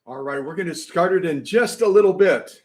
All right, we're going to start it in just a little bit.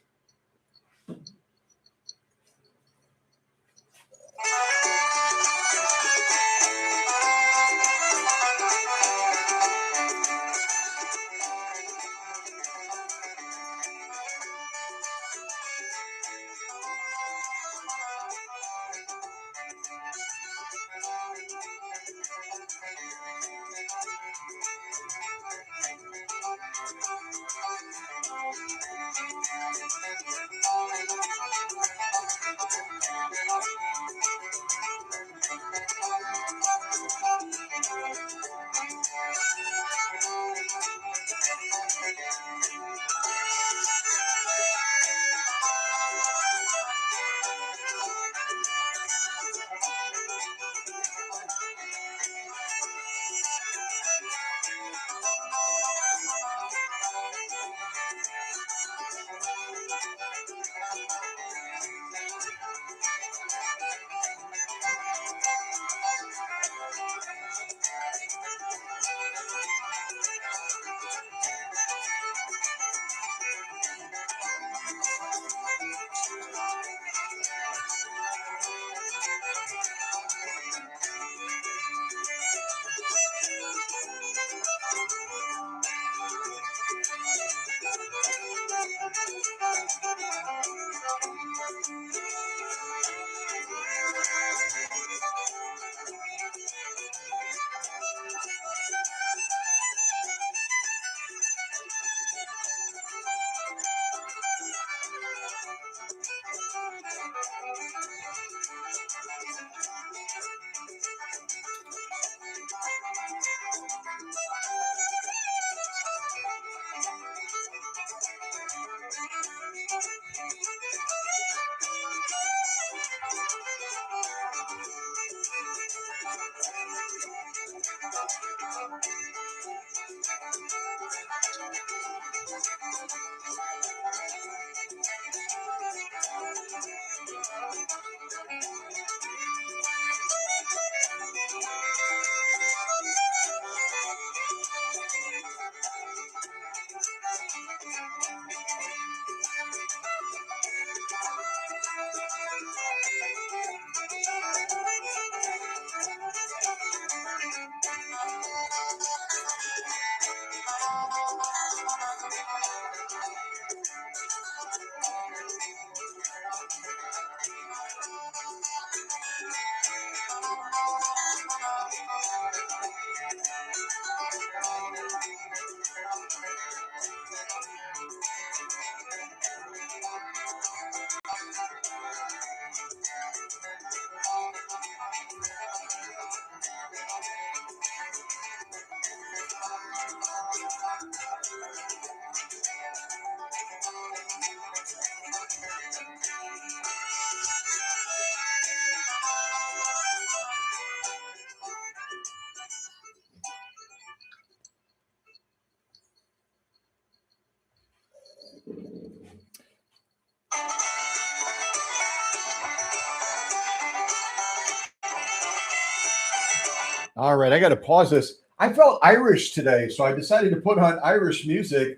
All right, I got to pause this. I felt Irish today, so I decided to put on Irish music.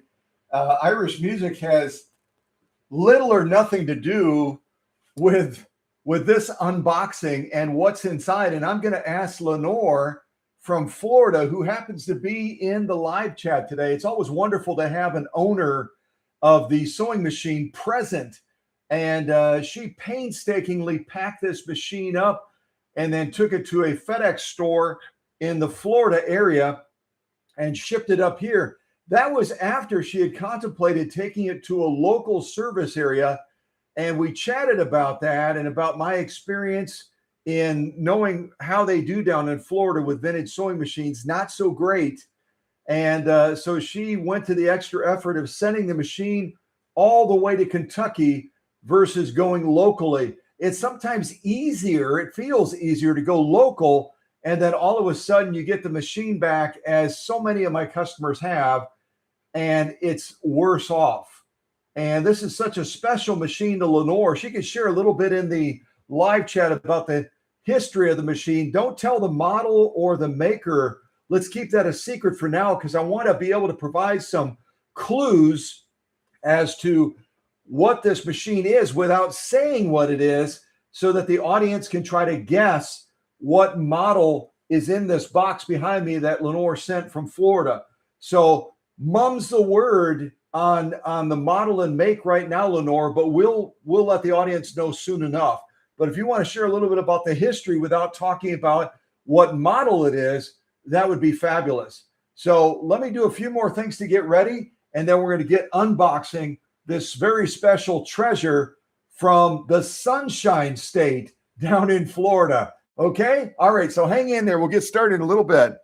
Irish music has little or nothing to do with this unboxing and what's inside. And I'm going to ask Leonore from Florida, who happens to be in the live chat today. It's always wonderful to have an owner of the sewing machine present. And she painstakingly packed this machine up and then took it to a FedEx store in the Florida area and shipped it up here. That was after she had contemplated taking it to a local service area. And we chatted about that and about my experience in knowing how they do down in Florida with vintage sewing machines. Not so great. And so she went to the extra effort of sending the machine all the way to Kentucky versus going locally. It's sometimes easier, it feels easier to go local, and then all of a sudden you get the machine back, as so many of my customers have, and it's worse off. And this is such a special machine to Leonore. She can share a little bit in the live chat about the history of the machine. Don't tell the model or the maker. Let's keep that a secret for now, because I want to be able to provide some clues as to what this machine is without saying what it is, so that the audience can try to guess what model is in this box behind me that Lenore sent from Florida. So mum's the word on the model and make right now, Lenore, but we'll let the audience know soon enough. But if you want to share a little bit about the history without talking about what model it is, that would be fabulous. So let me do a few more things to get ready, and then we're going to get unboxing this very special treasure from the Sunshine State down in Florida. Okay? All right, so hang in there. We'll get started in a little bit.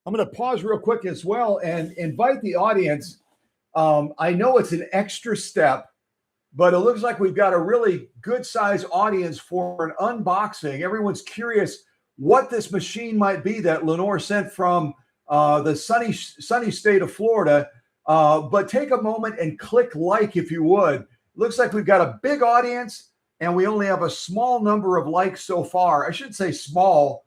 I'm going to pause real quick as well and invite the audience. I know it's an extra step, but it looks like we've got a really good size audience for an unboxing. Everyone's curious what this machine might be that Lenore sent from the sunny state of Florida. But take a moment and click like if you would. Looks like we've got a big audience and we only have a small number of likes so far. I should say small,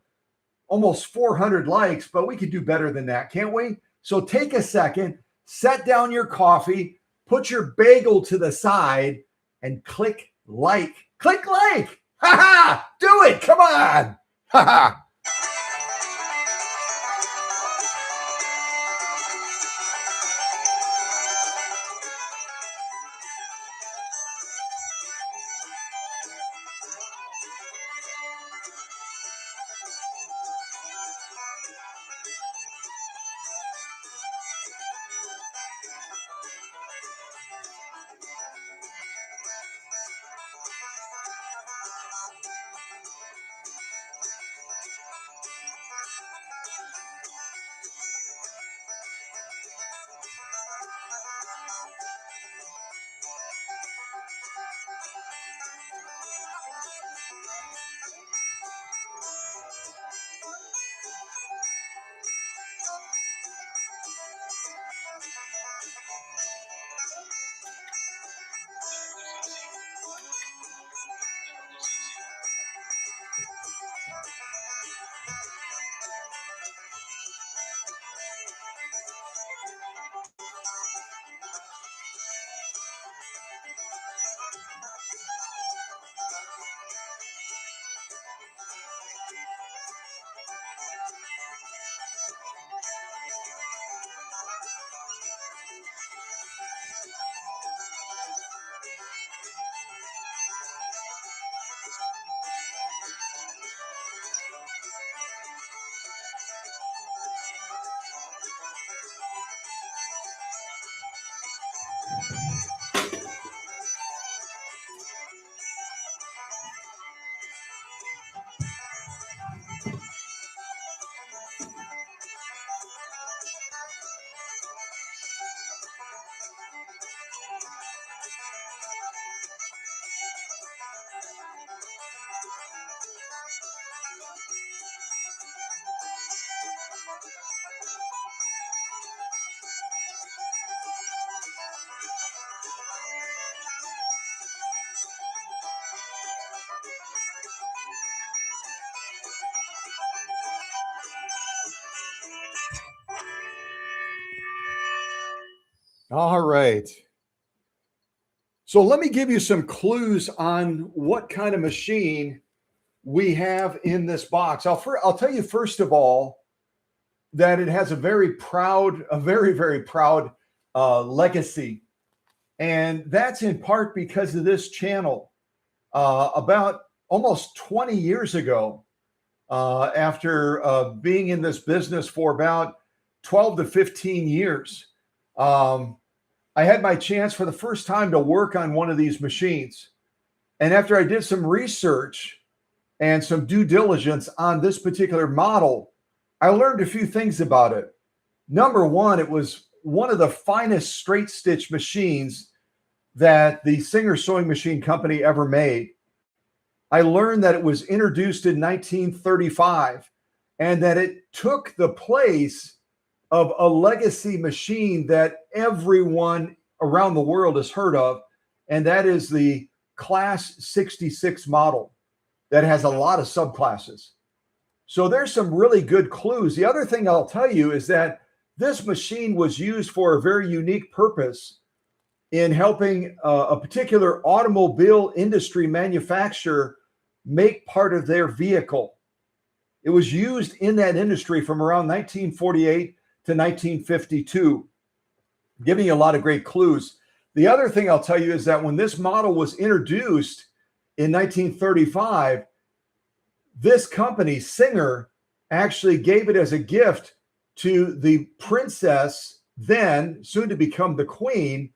almost 400 likes, but we could do better than that, can't we? So take a second, set down your coffee, put your bagel to the side, and click like. Click like. Ha ha! Do it. Come on. Ha ha. All right. So let me give you some clues on what kind of machine we have in this box. I'll tell you first of all that it has a very, very proud legacy. And that's in part because of this channel. About almost 20 years ago, after being in this business for about 12 to 15 years, I had my chance for the first time to work on one of these machines. And after I did some research and some due diligence on this particular model, I learned a few things about it. Number one, it was one of the finest straight stitch machines that the Singer Sewing Machine Company ever made. I learned that it was introduced in 1935 and that it took the place of a legacy machine that everyone around the world has heard of, and that is the Class 66 model. that has a lot of subclasses. So there's some really good clues. The other thing I'll tell you is that this machine was used for a very unique purpose in helping a particular automobile industry manufacturer make part of their vehicle. It was used in that industry from around 1948 to 1952, giving you a lot of great clues. The other thing I'll tell you is that when this model was introduced in 1935, this company, Singer, actually gave it as a gift to the princess, then soon to become the queen,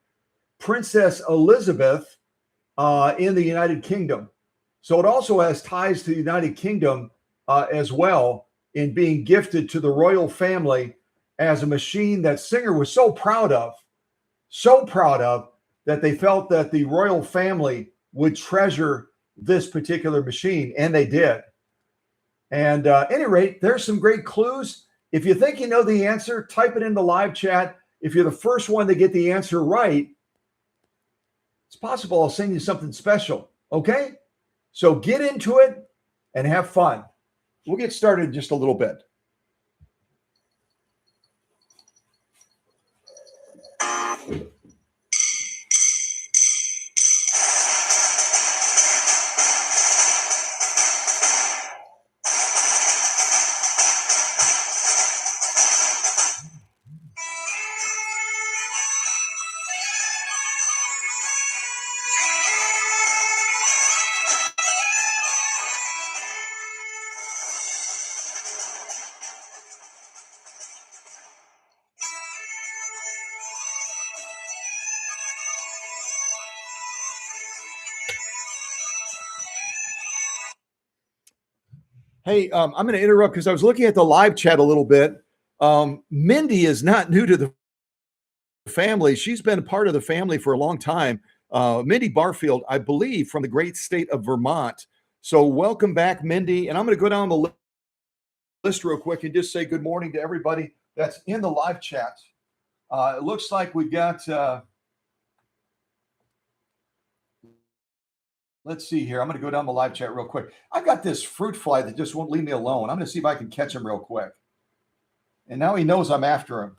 Princess Elizabeth, in the United Kingdom. So it also has ties to the United Kingdom as well, in being gifted to the royal family as a machine that Singer was so proud of that they felt that the royal family would treasure this particular machine, and they did. And at any rate, there's some great clues. If you think you know the answer, type it in the live chat. If you're the first one to get the answer right, it's possible I'll send you something special. Okay? So get into it and have fun. We'll get started in just a little bit. Hey, I'm going to interrupt because I was looking at the live chat a little bit. Mindy is not new to the family. She's been part of the family for a long time. Mindy Barfield, I believe, from the great state of Vermont. So welcome back, Mindy. And I'm going to go down the list real quick and just say good morning to everybody that's in the live chat. It looks like we've got... let's see here. I'm going to go down the live chat real quick. I've got this fruit fly that just won't leave me alone. I'm going to see if I can catch him real quick. And now he knows I'm after him.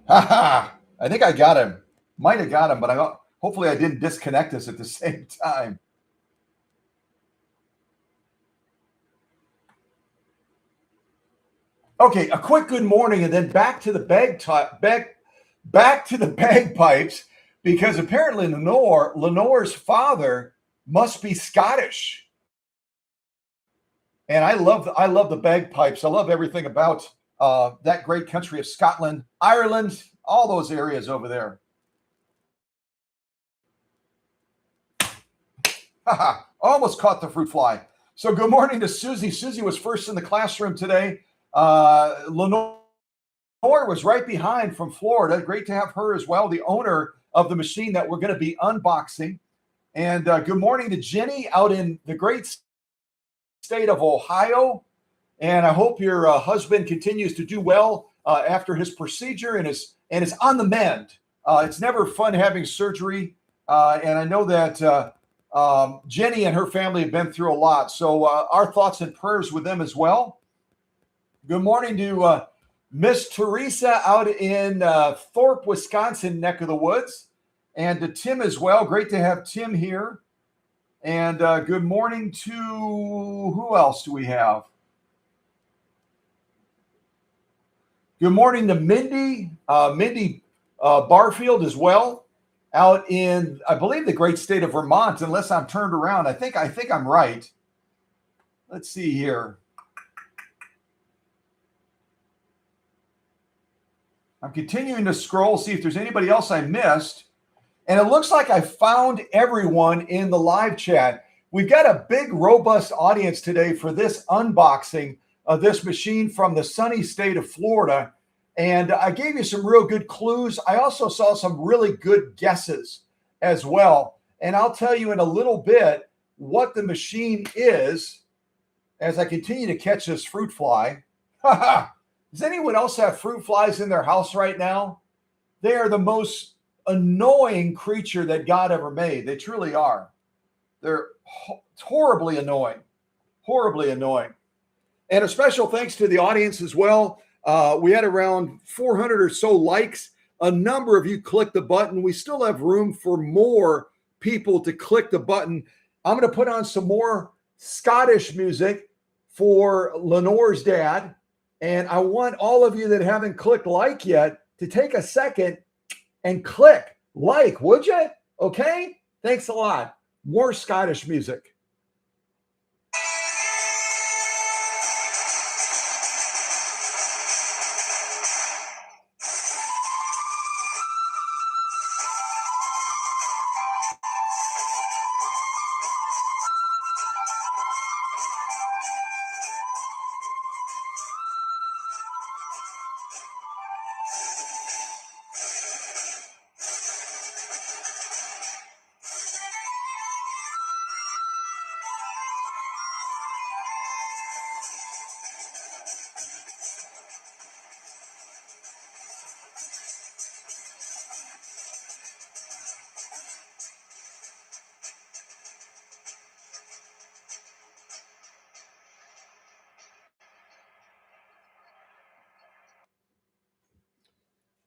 Ha ha! I think I got him. Might have got him, but hopefully I didn't disconnect us at the same time. Okay, a quick good morning, and then back to the back to the bagpipes. Because apparently Lenore's father must be Scottish. And I love the bagpipes. I love everything about that great country of Scotland, Ireland, all those areas over there. Almost caught the fruit fly. So good morning to Susie. Susie was first in the classroom today. Lenore was right behind from Florida. Great to have her as well, the owner of the machine that we're going to be unboxing. And good morning to Jenny out in the great state of Ohio. And I hope your husband continues to do well after his procedure and is on the mend. It's never fun having surgery. And I know that Jenny and her family have been through a lot. So our thoughts and prayers with them as well. Good morning to Miss Teresa out in Thorpe, Wisconsin, neck of the woods. And to Tim as well. Great to have Tim here. And good morning to, who else do we have? Good morning to Mindy. Mindy Barfield as well. Out in, I believe, the great state of Vermont, unless I'm turned around. I think I'm right. Let's see here. I'm continuing to scroll, see if there's anybody else I missed. And it looks like I found everyone in the live chat. We've got a big, robust audience today for this unboxing of this machine from the sunny state of Florida. And I gave you some real good clues. I also saw some really good guesses as well. And I'll tell you in a little bit what the machine is as I continue to catch this fruit fly. Does anyone else have fruit flies in their house right now? They are the most annoying creature that God ever made. They truly are. It's horribly annoying, horribly annoying. And a special thanks to the audience as well. We had around 400 or so likes. A number of you clicked the button. We still have room for more people to click the button. I'm going to put on some more Scottish music for Lenore's dad. And I want all of you that haven't clicked like yet to take a second and click like, would you? Okay? Thanks a lot. More Scottish music.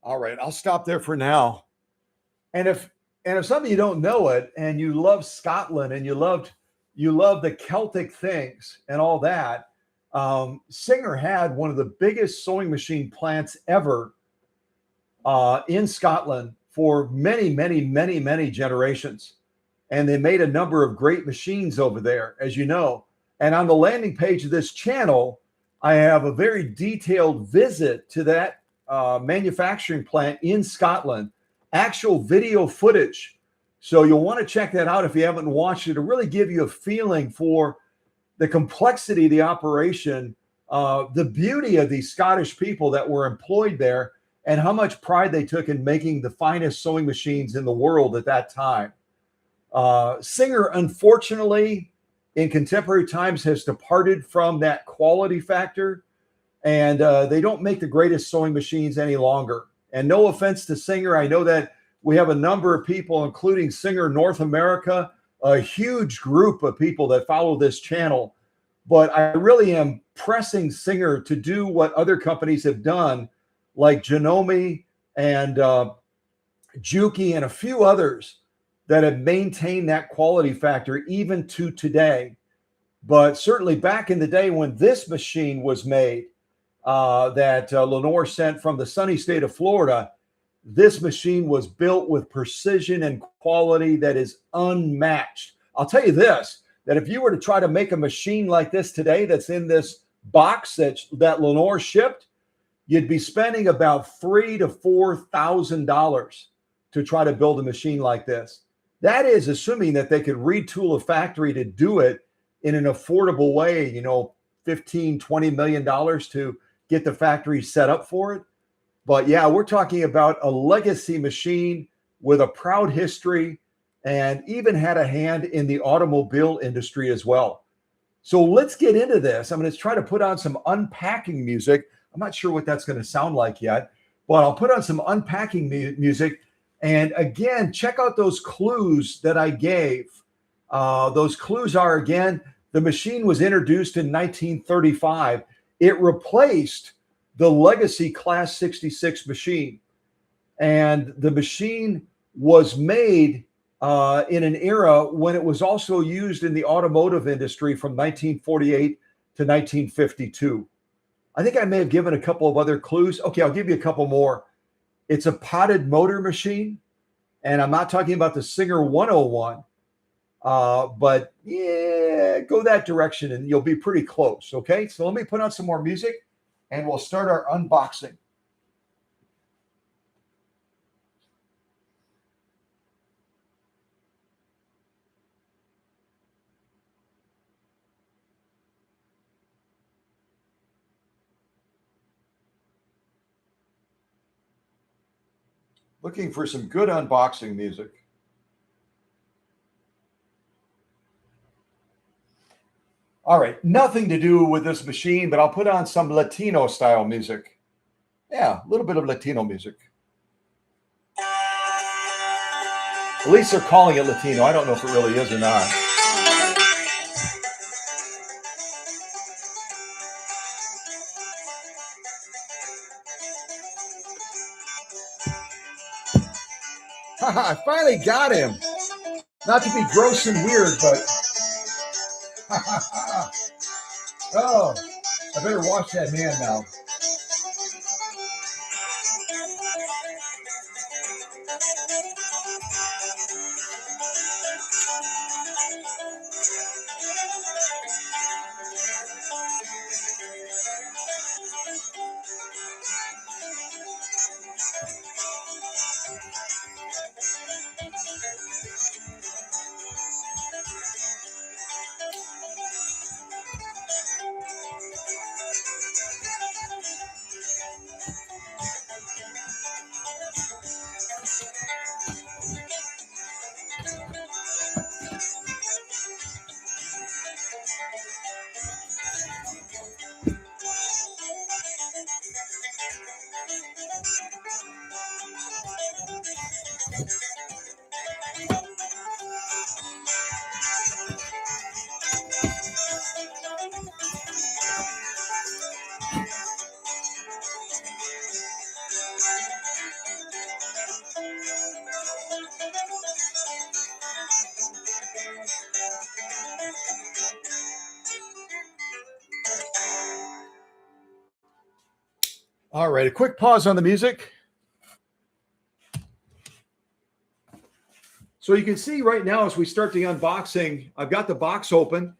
All right, I'll stop there for now. And if some of you don't know it, and you love Scotland, and you love the Celtic things and all that, Singer had one of the biggest sewing machine plants ever in Scotland for many, many, many, many generations. And they made a number of great machines over there, as you know. And on the landing page of this channel, I have a very detailed visit to that manufacturing plant in Scotland, actual video footage. So you'll want to check that out if you haven't watched it, to really give you a feeling for the complexity of the operation, the beauty of these Scottish people that were employed there, and how much pride they took in making the finest sewing machines in the world at that time. Singer, unfortunately, in contemporary times has departed from that quality factor, and they don't make the greatest sewing machines any longer. And no offense to Singer, I know that we have a number of people, including Singer North America, a huge group of people that follow this channel. But I really am pressing Singer to do what other companies have done, like Janome and Juki and a few others that have maintained that quality factor even to today. But certainly back in the day when this machine was made, that Lenore sent from the sunny state of Florida, this machine was built with precision and quality that is unmatched. I'll tell you this, that if you were to try to make a machine like this today that's in this box that Lenore shipped, you'd be spending about $3,000 to $4,000 to try to build a machine like this. That is assuming that they could retool a factory to do it in an affordable way, you know, $15, $20 million to get the factory set up for it. But yeah, we're talking about a legacy machine with a proud history, and even had a hand in the automobile industry as well. So let's get into this. I'm going to try to put on some unpacking music. I'm not sure what that's going to sound like yet, but I'll put on some unpacking music. And again, check out those clues that I gave. Those clues are, again, the machine was introduced in 1935. It replaced the legacy Class 66 machine. And the machine was made in an era when it was also used in the automotive industry from 1948 to 1952. I think I may have given a couple of other clues. Okay, I'll give you a couple more. It's a potted motor machine, and I'm not talking about the Singer 101, but yeah, go that direction and you'll be pretty close, okay? So let me put on some more music, and we'll start our unboxing. Looking for some good unboxing music. All right, nothing to do with this machine, but I'll put on some Latino style music. Yeah, a little bit of Latino music. At least they're calling it Latino. I don't know if it really is or not. I finally got him. Not to be gross and weird, but oh, I better wash that hand now. All right, a quick pause on the music. So you can see right now as we start the unboxing, I've got the box open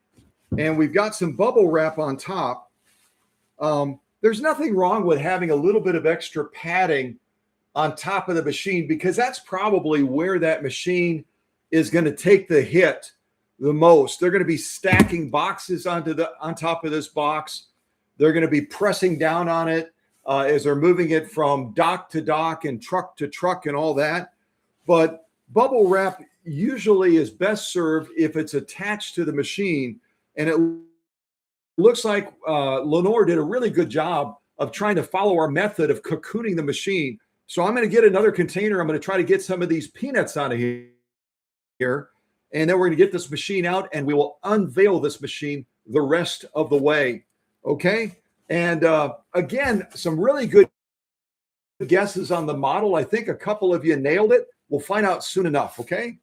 and we've got some bubble wrap on top. There's nothing wrong with having a little bit of extra padding on top of the machine because that's probably where that machine is going to take the hit the most. They're going to be stacking boxes on top of this box. They're going to be pressing down on it as they're moving it from dock to dock and truck to truck and all that. But bubble wrap usually is best served if it's attached to the machine. And it looks like Leonore did a really good job of trying to follow our method of cocooning the machine. So I'm going to get another container. I'm going to try to get some of these peanuts out of here. And then we're going to get this machine out and we will unveil this machine the rest of the way. Okay. And again, some really good guesses on the model. I think a couple of you nailed it. We'll find out soon enough. Okay.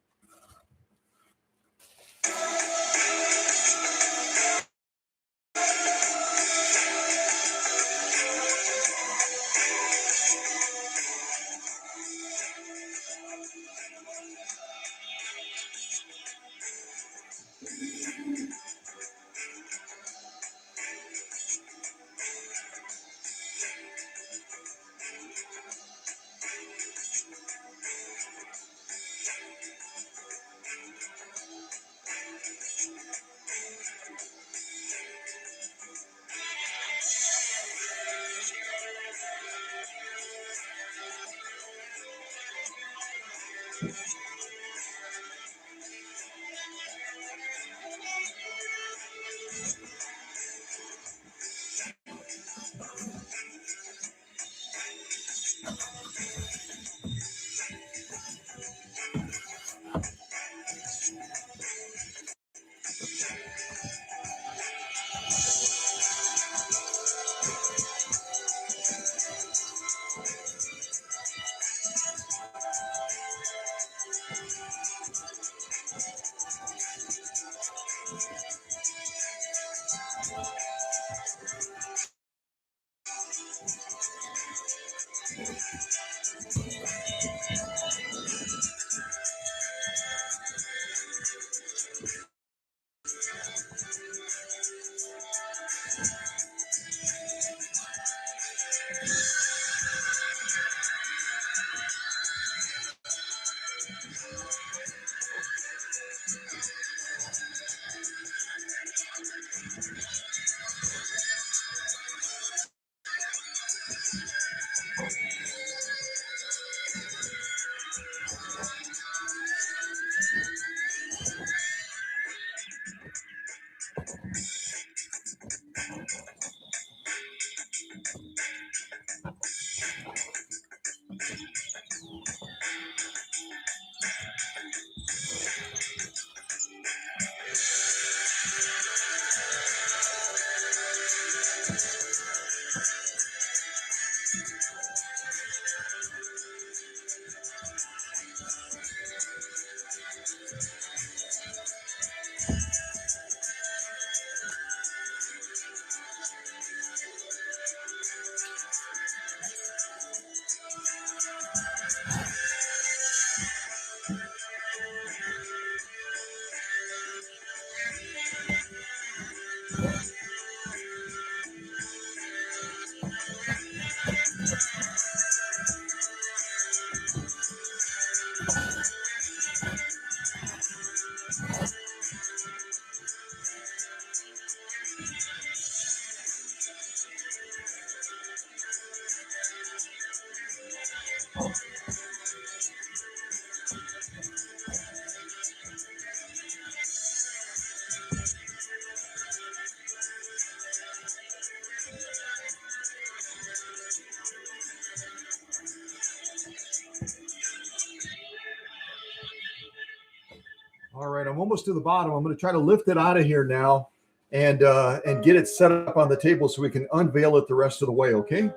All right, I'm almost to the bottom. I'm going to try to lift it out of here now and get it set up on the table so we can unveil it the rest of the way, okay?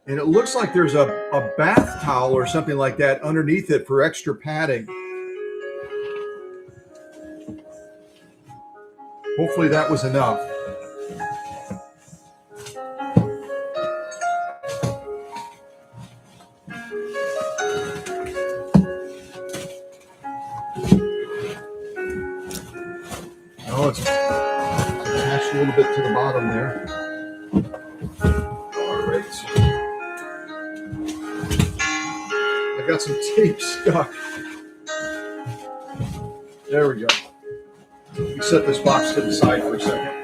And it looks like there's a bath towel or something like that underneath it for extra padding. Hopefully that was enough. Oh, it's attached a little bit to the bottom there. All right. So I got some tape stuck. There we go. Let me set this box to the side for a second.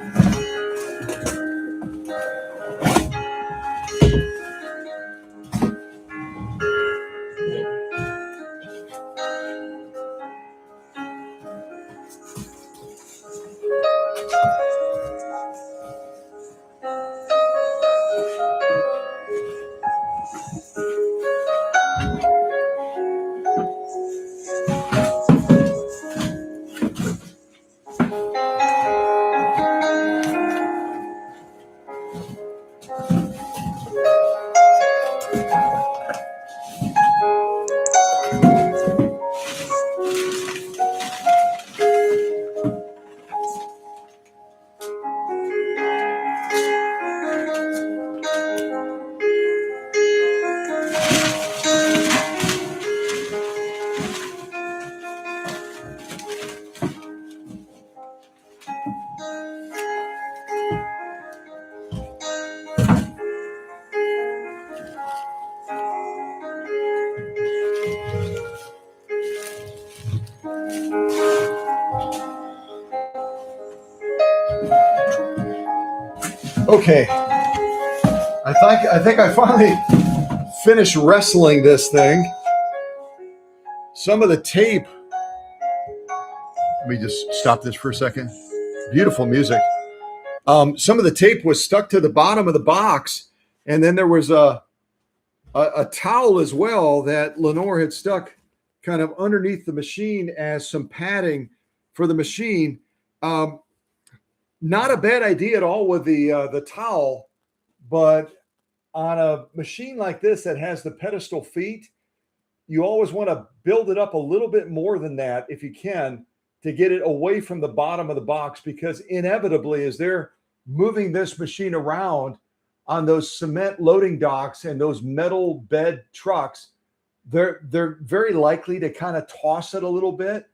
Okay, I think I finally finished wrestling this thing. Some of the tape. Let me just stop this for a second. Beautiful music. Some of the tape was stuck to the bottom of the box, and then there was a towel as well that Leonore had stuck kind of underneath the machine as some padding for the machine. Not a bad idea at all with the towel, but on a machine like this that has the pedestal feet, you always want to build it up a little bit more than that if you can to get it away from the bottom of the box, because inevitably as they're moving this machine around on those cement loading docks and those metal bed trucks, they're very likely to kind of toss it a little bit.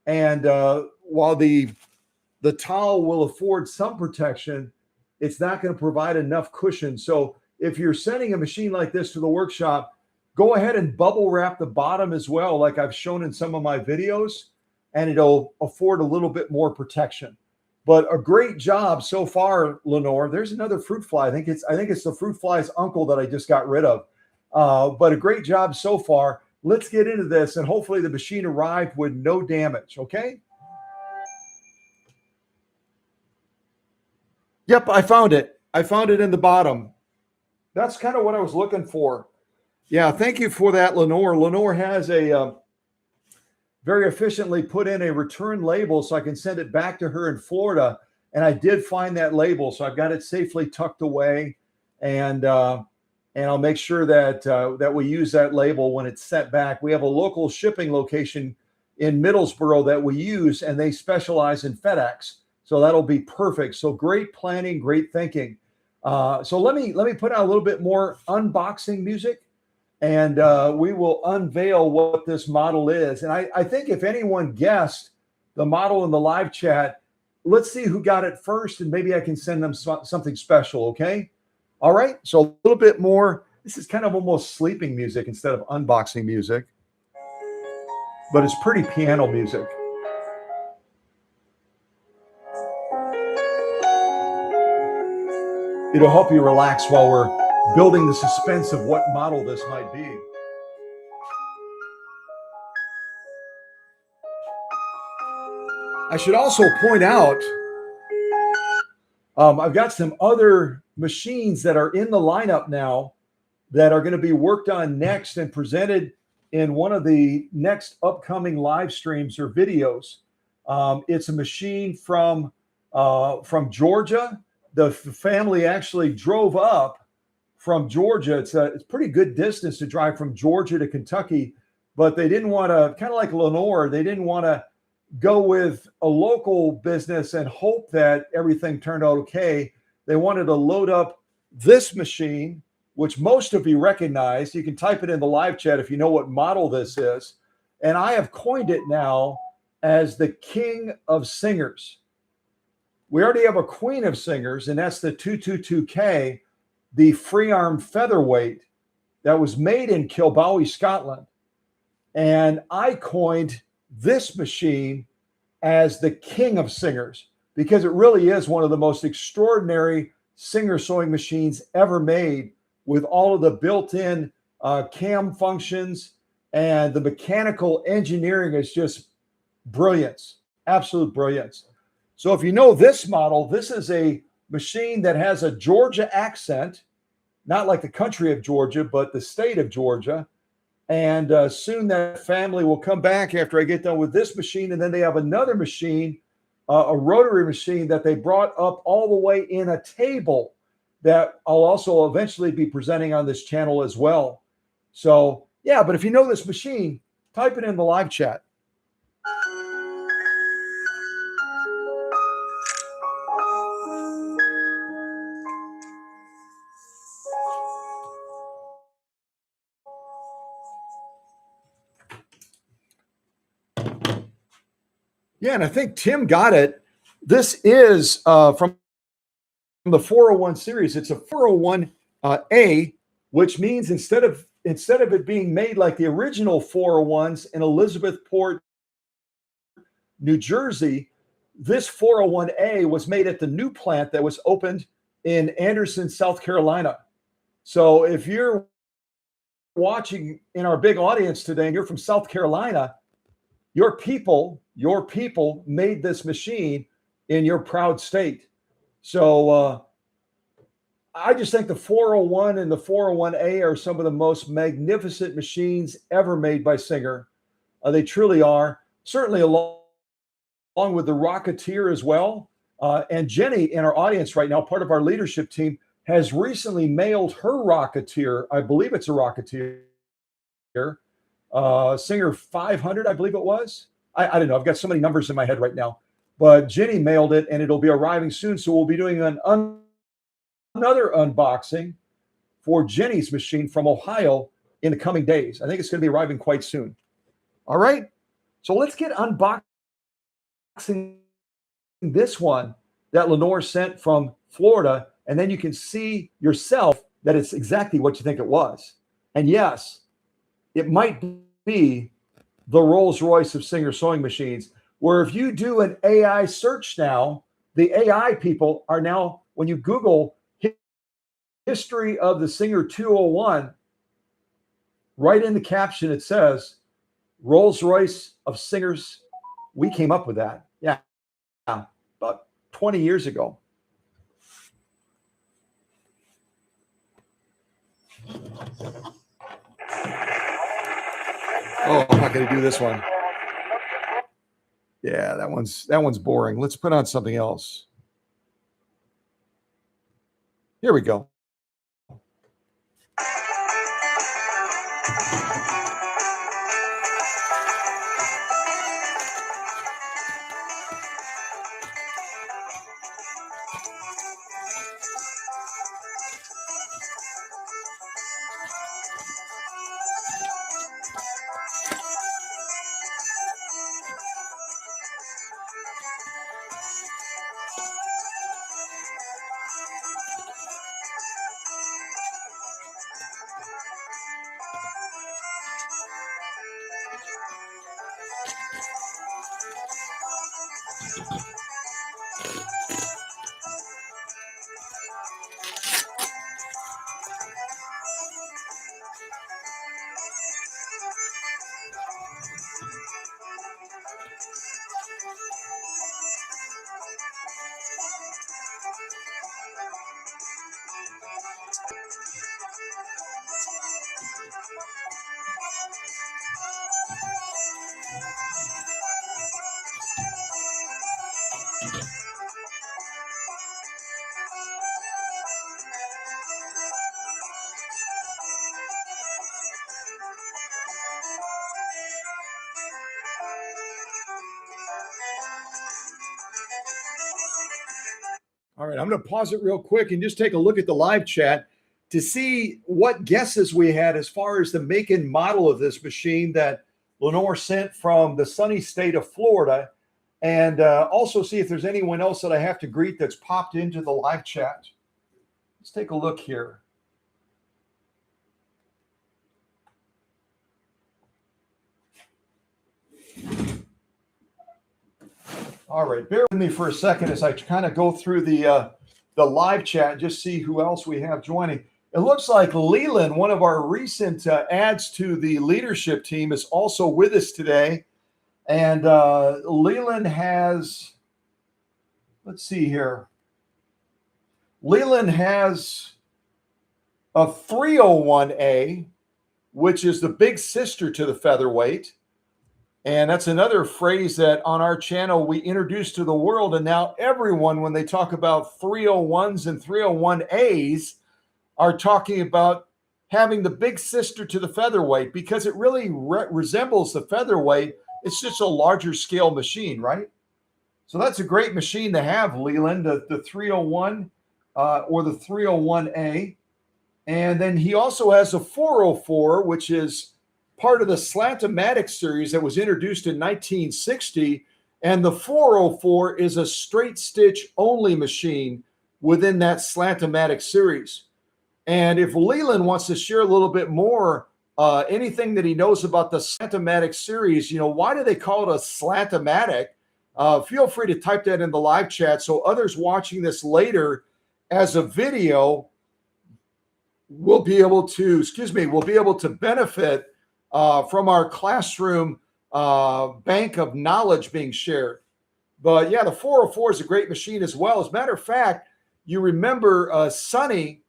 And while the towel will afford some protection, it's not going to provide enough cushion. So if you're sending a machine like this to the workshop, go ahead and bubble wrap the bottom as well, like I've shown in some of my videos, and it'll afford a little bit more protection. But a great job so far, Leonore. There's another fruit fly. I think it's the fruit fly's uncle that I just got rid of. But a great job so far. Let's get into this, and hopefully the machine arrived with no damage, okay? Yep, I found it. I found it in the bottom. That's kind of what I was looking for. Yeah, thank you for that, Leonore. Leonore has a very efficiently put in a return label so I can send it back to her in Florida. And I did find that label, so I've got it safely tucked away. And I'll make sure that we use that label when it's sent back. We have a local shipping location in Middlesboro that we use, and they specialize in FedEx. So that'll be perfect. So great planning, great thinking. So let me put out a little bit more unboxing music, and we will unveil what this model is. And I think if anyone guessed the model in the live chat, let's see who got it first, and maybe I can send them something special. Okay. All right. So a little bit more. This is kind of almost sleeping music instead of unboxing music, but it's pretty piano music. It'll help you relax while we're building the suspense of what model this might be. I should also point out, I've got some other machines that are in the lineup now that are going to be worked on next and presented in one of the next upcoming live streams or videos. It's a machine from Georgia. The family actually drove up from Georgia. It's pretty good distance to drive from Georgia to Kentucky, but they didn't want to, kind of like Leonore, they didn't want to go with a local business and hope that everything turned out okay. They wanted to load up this machine, which most of you recognize. You can type it in the live chat if you know what model this is. And I have coined it now as the King of Singers. We already have a Queen of Singers, and that's the 222K, the free arm featherweight that was made in Kilbowie, Scotland. And I coined this machine as the King of Singers because it really is one of the most extraordinary singer sewing machines ever made, with all of the built-in cam functions, and the mechanical engineering is just brilliance, absolute brilliance. So if you know this model, this is a machine that has a Georgia accent, not like the country of Georgia, but the state of Georgia. And soon that family will come back after I get done with this machine. And then they have another machine, a rotary machine that they brought up all the way in a table that I'll also eventually be presenting on this channel as well. So yeah, but if you know this machine, type it in the live chat. Yeah, and I think Tim got it. This is from the 401 series. It's a 401A, which means instead of it being made like the original 401s in Elizabethport, New Jersey, this 401A was made at the new plant that was opened in Anderson, South Carolina. So if you're watching in our big audience today and you're from South Carolina, your people made this machine in your proud state. So I just think the 401 and the 401A are some of the most magnificent machines ever made by Singer. They truly are. Certainly along with the Rocketeer as well. And Jenny in our audience right now, part of our leadership team, has recently mailed her Rocketeer. I believe it's a Rocketeer. Singer 500, I believe it was. I don't know. I've got so many numbers in my head right now. But Jenny mailed it, and it'll be arriving soon. So we'll be doing another unboxing for Jenny's machine from Ohio in the coming days. I think it's going to be arriving quite soon. All right. So let's get unboxing this one that Leonore sent from Florida, and then you can see yourself that it's exactly what you think it was. And yes, it might be the Rolls Royce of Singer sewing machines, where if you do an AI search now, the AI people are now, when you Google history of the Singer 201, right in the caption it says Rolls Royce of Singers. We came up with that. Yeah, about 20 years ago. Oh, I'm not going to do this one. Yeah, that one's boring. Let's put on something else. Here we go. All right, I'm going to pause it real quick and just take a look at the live chat to see what guesses we had as far as the make and model of this machine that Lenore sent from the sunny state of Florida, and also see if there's anyone else that I have to greet that's popped into the live chat. Let's take a look here. All right, bear with me for a second as I kind of go through the live chat and just see who else we have joining. It looks like Leland, one of our recent adds to the leadership team, is also with us today. And Leland has, let's see here. Leland has a 301A, which is the big sister to the featherweight. And that's another phrase that on our channel we introduced to the world. And now everyone, when they talk about 301s and 301As, are talking about having the big sister to the featherweight, because it really resembles the featherweight. It's just a larger scale machine, right? So that's a great machine to have, Leland, the 301 or the 301A. And then he also has a 404, which is part of the Slant-O-Matic series that was introduced in 1960. And the 404 is a straight stitch only machine within that Slant-O-Matic series. And if Leland wants to share a little bit more, anything that he knows about the Slant-O-Matic series, why do they call it a Slant-O-Matic? Feel free to type that in the live chat so others watching this later as a video will be able to benefit from our classroom bank of knowledge being shared. But yeah, the 404 is a great machine as well. As a matter of fact, you remember Sonny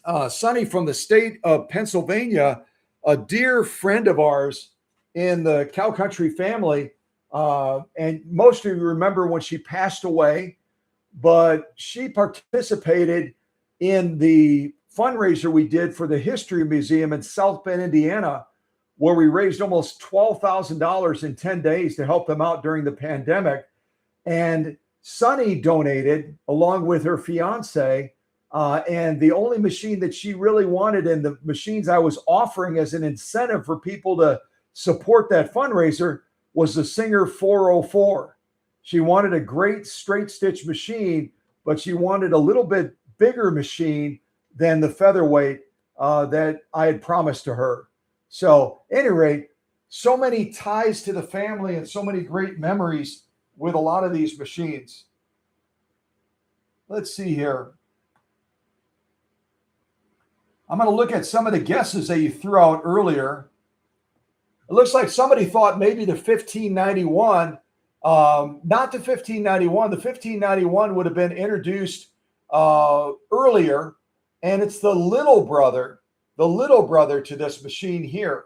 from the state of Pennsylvania, a dear friend of ours in the cow country family. And most of you remember when she passed away, but she participated in the fundraiser we did for the History Museum in South Bend, Indiana, where we raised almost $12,000 in 10 days to help them out during the pandemic. And Sonny donated along with her fiance. And the only machine that she really wanted, and the machines I was offering as an incentive for people to support that fundraiser, was the Singer 404. She wanted a great straight stitch machine, but she wanted a little bit bigger machine than the featherweight that I had promised to her. So at any rate, so many ties to the family and so many great memories with a lot of these machines. Let's see here. I'm going to look at some of the guesses that you threw out earlier. It looks like somebody thought maybe the 1591, not the 1591. The 1591 would have been introduced earlier, and it's the little brother to this machine here.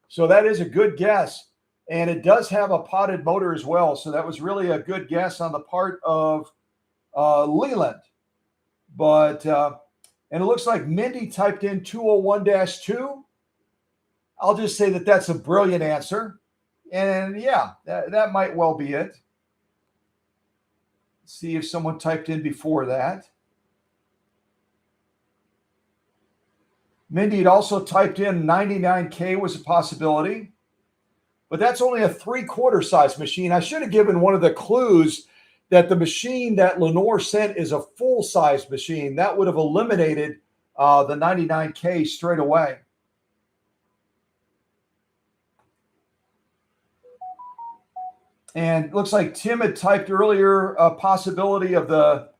So that is a good guess. And it does have a potted motor as well. So that was really a good guess on the part of Leland. But, and it looks like Mindy typed in 201-2. I'll just say that that's a brilliant answer. And yeah, that might well be it. Let's see if someone typed in before that. Mindy had also typed in 99K was a possibility, but that's only a 3/4 size machine. I should have given one of the clues that the machine that Lenore sent is a full size machine. That would have eliminated the 99K straight away. And looks like Tim had typed earlier a possibility of the,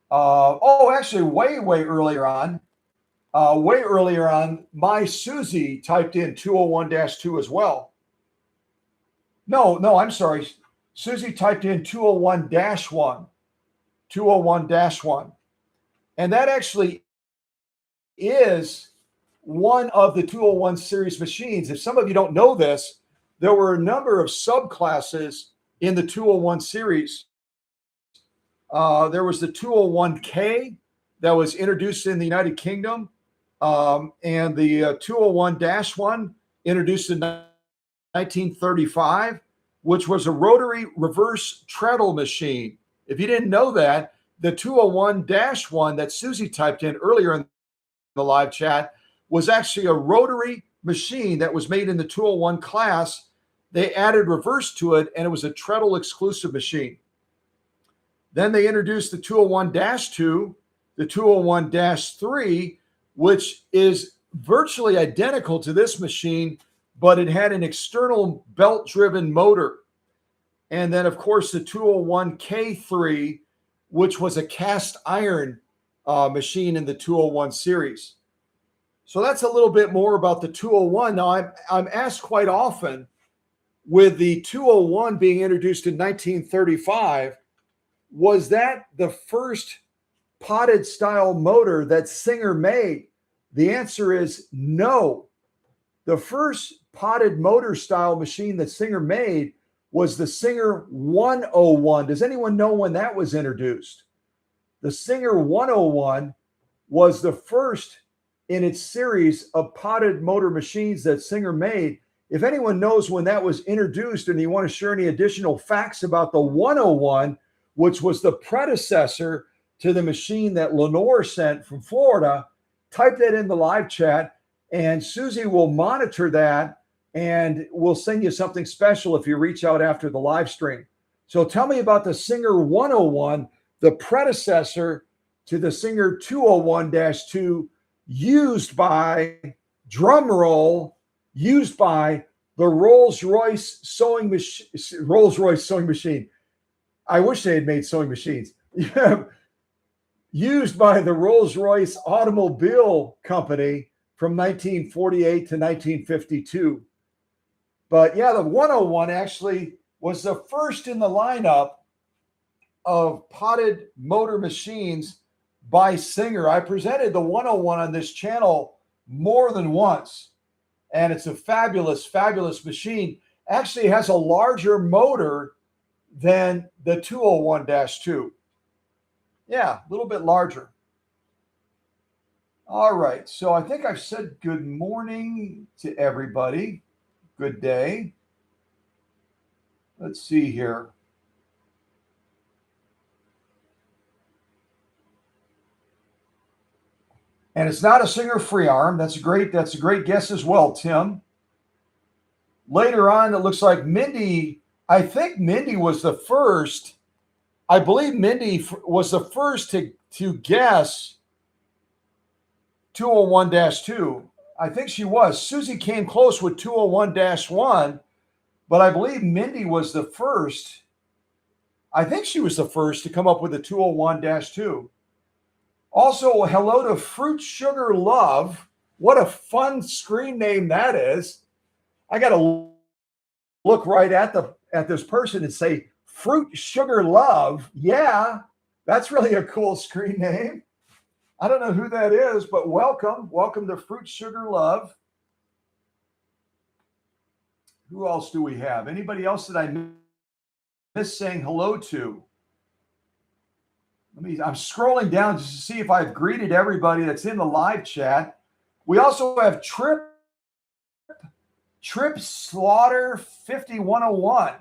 actually way earlier on. My Susie typed in 201-2 as well. No, I'm sorry. Susie typed in 201-1. 201-1. And that actually is one of the 201 series machines. If some of you don't know this, there were a number of subclasses in the 201 series. There was the 201K that was introduced in the United Kingdom, and the 201-1 introduced in 1935, which was a rotary reverse treadle machine. If you didn't know that, the 201-1 that Susie typed in earlier in the live chat was actually a rotary machine that was made in the 201 class. They added reverse to it, and it was a treadle exclusive machine. Then they introduced the 201-2, the 201-3, which is virtually identical to this machine, but it had an external belt-driven motor. And then, of course, the 201K3, which was a cast iron machine in the 201 series. So that's a little bit more about the 201. Now, I'm asked quite often, with the 201 being introduced in 1935, was that the first potted style motor that Singer made? The answer is no. The first potted motor style machine that Singer made was the Singer 101. Does anyone know when that was introduced? The Singer 101 was the first in its series of potted motor machines that Singer made. If anyone knows when that was introduced and you want to share any additional facts about the 101, which was the predecessor to the machine that Leonore sent from Florida, type that in the live chat, and Susie will monitor that, and we'll send you something special if you reach out after the live stream. So tell me about the Singer 101, the predecessor to the Singer 201-2, used by, drum roll, used by the Rolls-Royce sewing machine. I wish they had made sewing machines. Used by the Rolls-Royce Automobile Company from 1948 to 1952. But yeah, the 101 actually was the first in the lineup of potted motor machines by Singer. I presented the 101 on this channel more than once, and it's a fabulous machine. Actually, it has a larger motor than the 201-2. Yeah, a little bit larger. All right, so I think I've said good morning to everybody. Good day. Let's see here. And it's not a Singer free arm. That's a great guess as well, Tim. Later on, it looks like Mindy, I think Mindy was the first. I believe Mindy was the first to guess 201-2. I think she was. Susie came close with 201-1, but I believe Mindy was the first. I think she was the first to come up with the 201-2. Also, hello to Fruit Sugar Love. What a fun screen name that is. I got to look right at this person and say, Fruit Sugar Love. Yeah, that's really a cool screen name. I don't know who that is, but welcome. Welcome to Fruit Sugar Love. Who else do we have? Anybody else that I missed saying hello to? I'm scrolling down just to see if I've greeted everybody that's in the live chat. We also have Trip Slaughter 5101.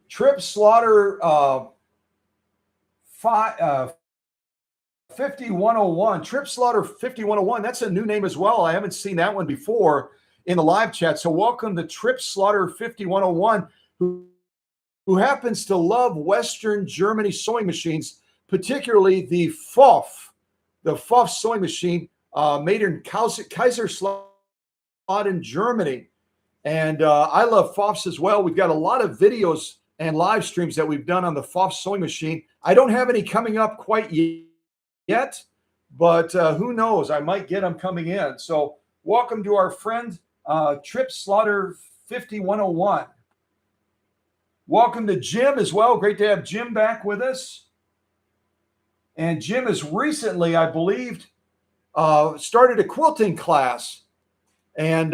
Trip Slaughter 5101. Trip Slaughter 5101. That's a new name as well. I haven't seen that one before in the live chat. So welcome to Trip Slaughter 5101, who happens to love Western Germany sewing machines, particularly the Pfoff sewing machine made in Kaiserslautern, Germany. And I love Fofs as well. We've got a lot of videos and live streams that we've done on the Fofs sewing machine. I don't have any coming up quite yet, but who knows? I might get them coming in. So welcome to our friend Trip Slaughter 5101. Welcome to Jim as well. Great to have Jim back with us. And Jim has recently, I believe, started a quilting class. And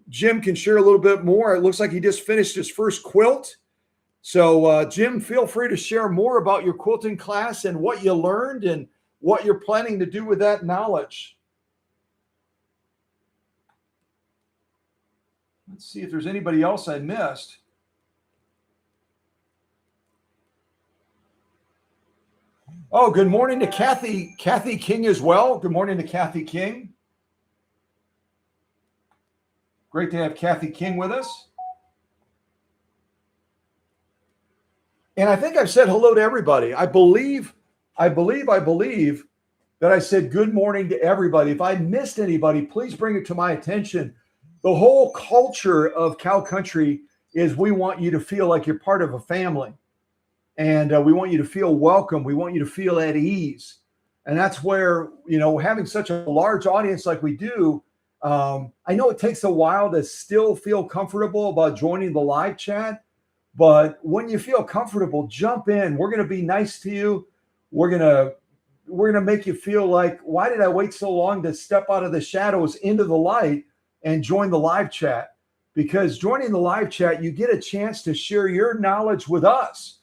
Jim can share a little bit more. It looks like he just finished his first quilt. So Jim, feel free to share more about your quilting class and what you learned and what you're planning to do with that knowledge. Let's see if there's anybody else I missed. Oh, good morning to Kathy King as well. Good morning to Kathy King. Great to have Kathy King with us. And I think I've said hello to everybody. I believe that I said good morning to everybody. If I missed anybody, please bring it to my attention. The whole culture of Cow Country is we want you to feel like you're part of a family. And we want you to feel welcome. We want you to feel at ease. And that's where, having such a large audience like we do, I know it takes a while to still feel comfortable about joining the live chat. But when you feel comfortable, jump in. We're going to be nice to you. We're going to make you feel like, why did I wait so long to step out of the shadows into the light and join the live chat? Because joining the live chat, you get a chance to share your knowledge with us.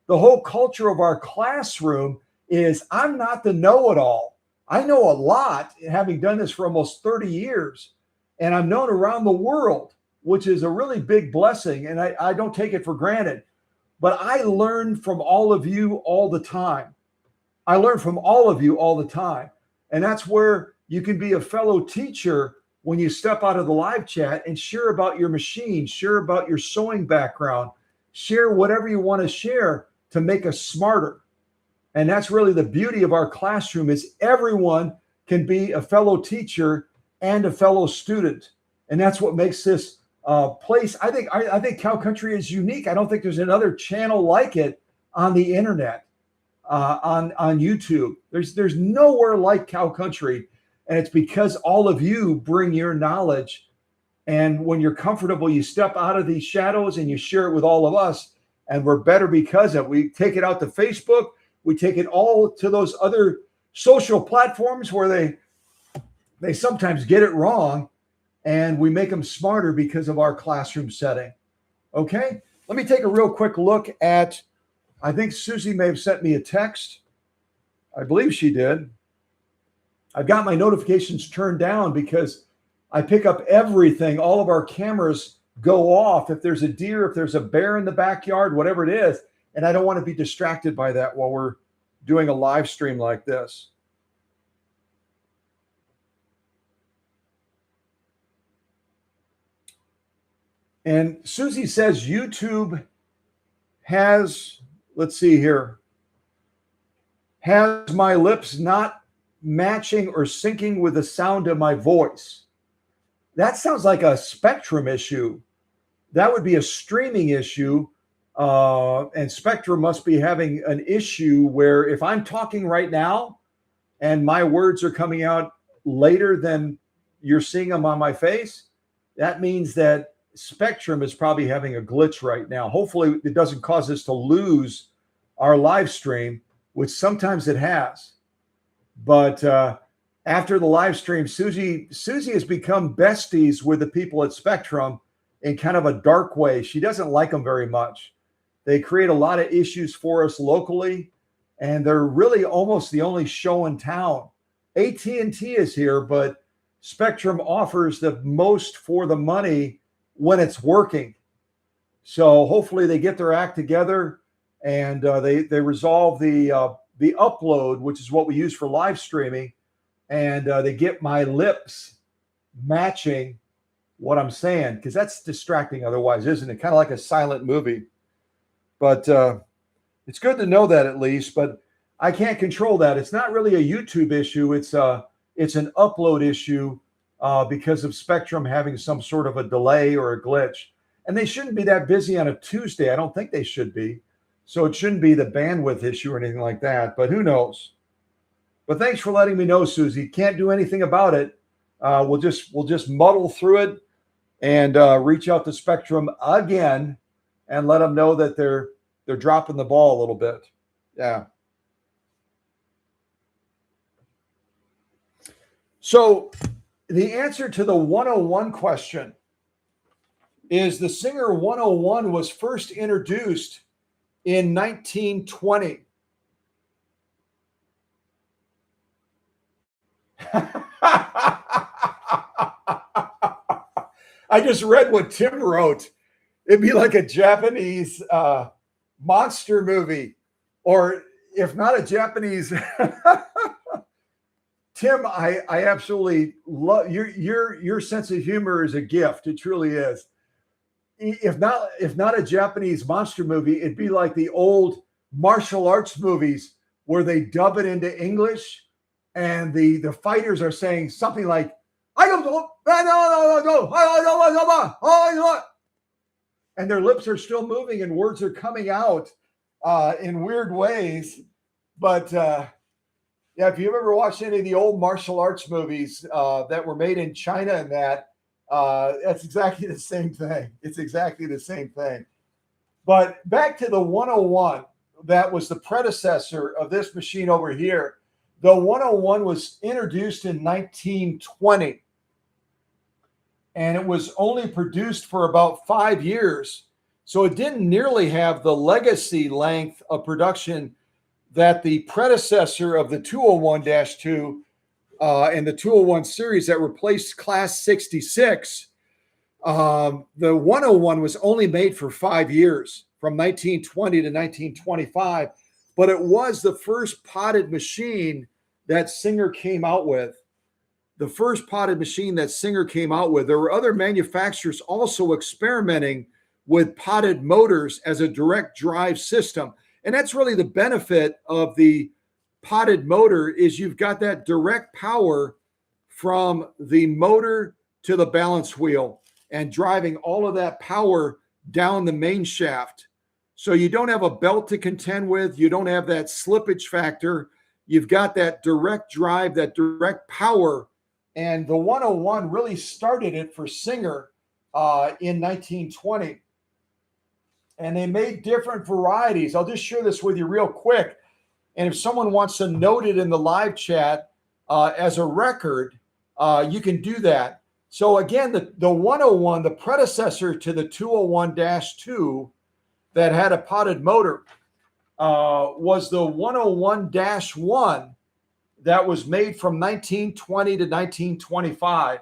The whole culture of our classroom is I'm not the know-it-all. I know a lot, having done this for almost 30 years, and I'm known around the world, which is a really big blessing, and I don't take it for granted. But I learn from all of you all the time. I learn from all of you all the time. And that's where you can be a fellow teacher when you step out of the live chat and share about your machine, share about your sewing background, share whatever you want to share to make us smarter. And that's really the beauty of our classroom is everyone can be a fellow teacher and a fellow student. And that's what makes this place. I think Cow Country is unique. I don't think there's another channel like it on the internet, on YouTube. There's nowhere like Cow Country. And it's because all of you bring your knowledge. And when you're comfortable, you step out of these shadows and you share it with all of us. And we're better because of it. We take it out to Facebook. We take it all to those other social platforms where they sometimes get it wrong. And we make them smarter because of our classroom setting. Okay, let me take a real quick look at, I think Susie may have sent me a text. I believe she did. I've got my notifications turned down because I pick up everything. All of our cameras go off if there's a deer, if there's a bear in the backyard, whatever it is. And I don't want to be distracted by that while we're doing a live stream like this. And Susie says YouTube has, let's see here, has my lips not matching or syncing with the sound of my voice. That sounds like a Spectrum issue. That would be a streaming issue. And Spectrum must be having an issue where if I'm talking right now and my words are coming out later than you're seeing them on my face, that means that Spectrum is probably having a glitch right now. Hopefully it doesn't cause us to lose our live stream, which sometimes it has. But after the live stream, Susie has become besties with the people at Spectrum in kind of a dark way. She doesn't like them very much. They create a lot of issues for us locally, and they're really almost the only show in town. AT&T is here, but Spectrum offers the most for the money when it's working. So hopefully they get their act together and they resolve the upload, which is what we use for live streaming, and they get my lips matching what I'm saying, because that's distracting otherwise, isn't it? Kind of like a silent movie. But it's good to know that at least, but I can't control that. It's not really a YouTube issue. It's an upload issue because of Spectrum having some sort of a delay or a glitch. And they shouldn't be that busy on a Tuesday. I don't think they should be. So it shouldn't be the bandwidth issue or anything like that, but who knows? But thanks for letting me know, Susie. Can't do anything about it. We'll just muddle through it and reach out to Spectrum again and let them know that they're dropping the ball a little bit. Yeah. So the answer to the 101 question is the Singer 101 was first introduced in 1920. I just read what Tim wrote. It'd be like a Japanese monster movie, or if not a Japanese. Tim, I absolutely love your sense of humor is a gift. It truly is. If not a Japanese monster movie, it'd be like the old martial arts movies where they dub it into English, and the fighters are saying something like, and their lips are still moving and words are coming out in weird ways. But yeah, if you've ever watched any of the old martial arts movies that were made in China and that's exactly the same thing. It's exactly the same thing. But back to the 101, that was the predecessor of this machine over here. The 101 was introduced in 1920. And it was only produced for about 5 years. So it didn't nearly have the legacy length of production that the predecessor of the 201-2 and the 201 series that replaced Class 66. The 101 was only made for 5 years, from 1920 to 1925. But it was the first potted machine that Singer came out with. The first potted machine that Singer came out with. There were other manufacturers also experimenting with potted motors as a direct drive system. And that's really the benefit of the potted motor, is you've got that direct power from the motor to the balance wheel and driving all of that power down the main shaft. So you don't have a belt to contend with. You don't have that slippage factor. You've got that direct drive, that direct power. And the 101 really started it for Singer in 1920. And they made different varieties. I'll just share this with you real quick. And if someone wants to note it in the live chat as a record, you can do that. So again, the 101, the predecessor to the 201-2 that had a potted motor, was the 101-1 that was made from 1920 to 1925.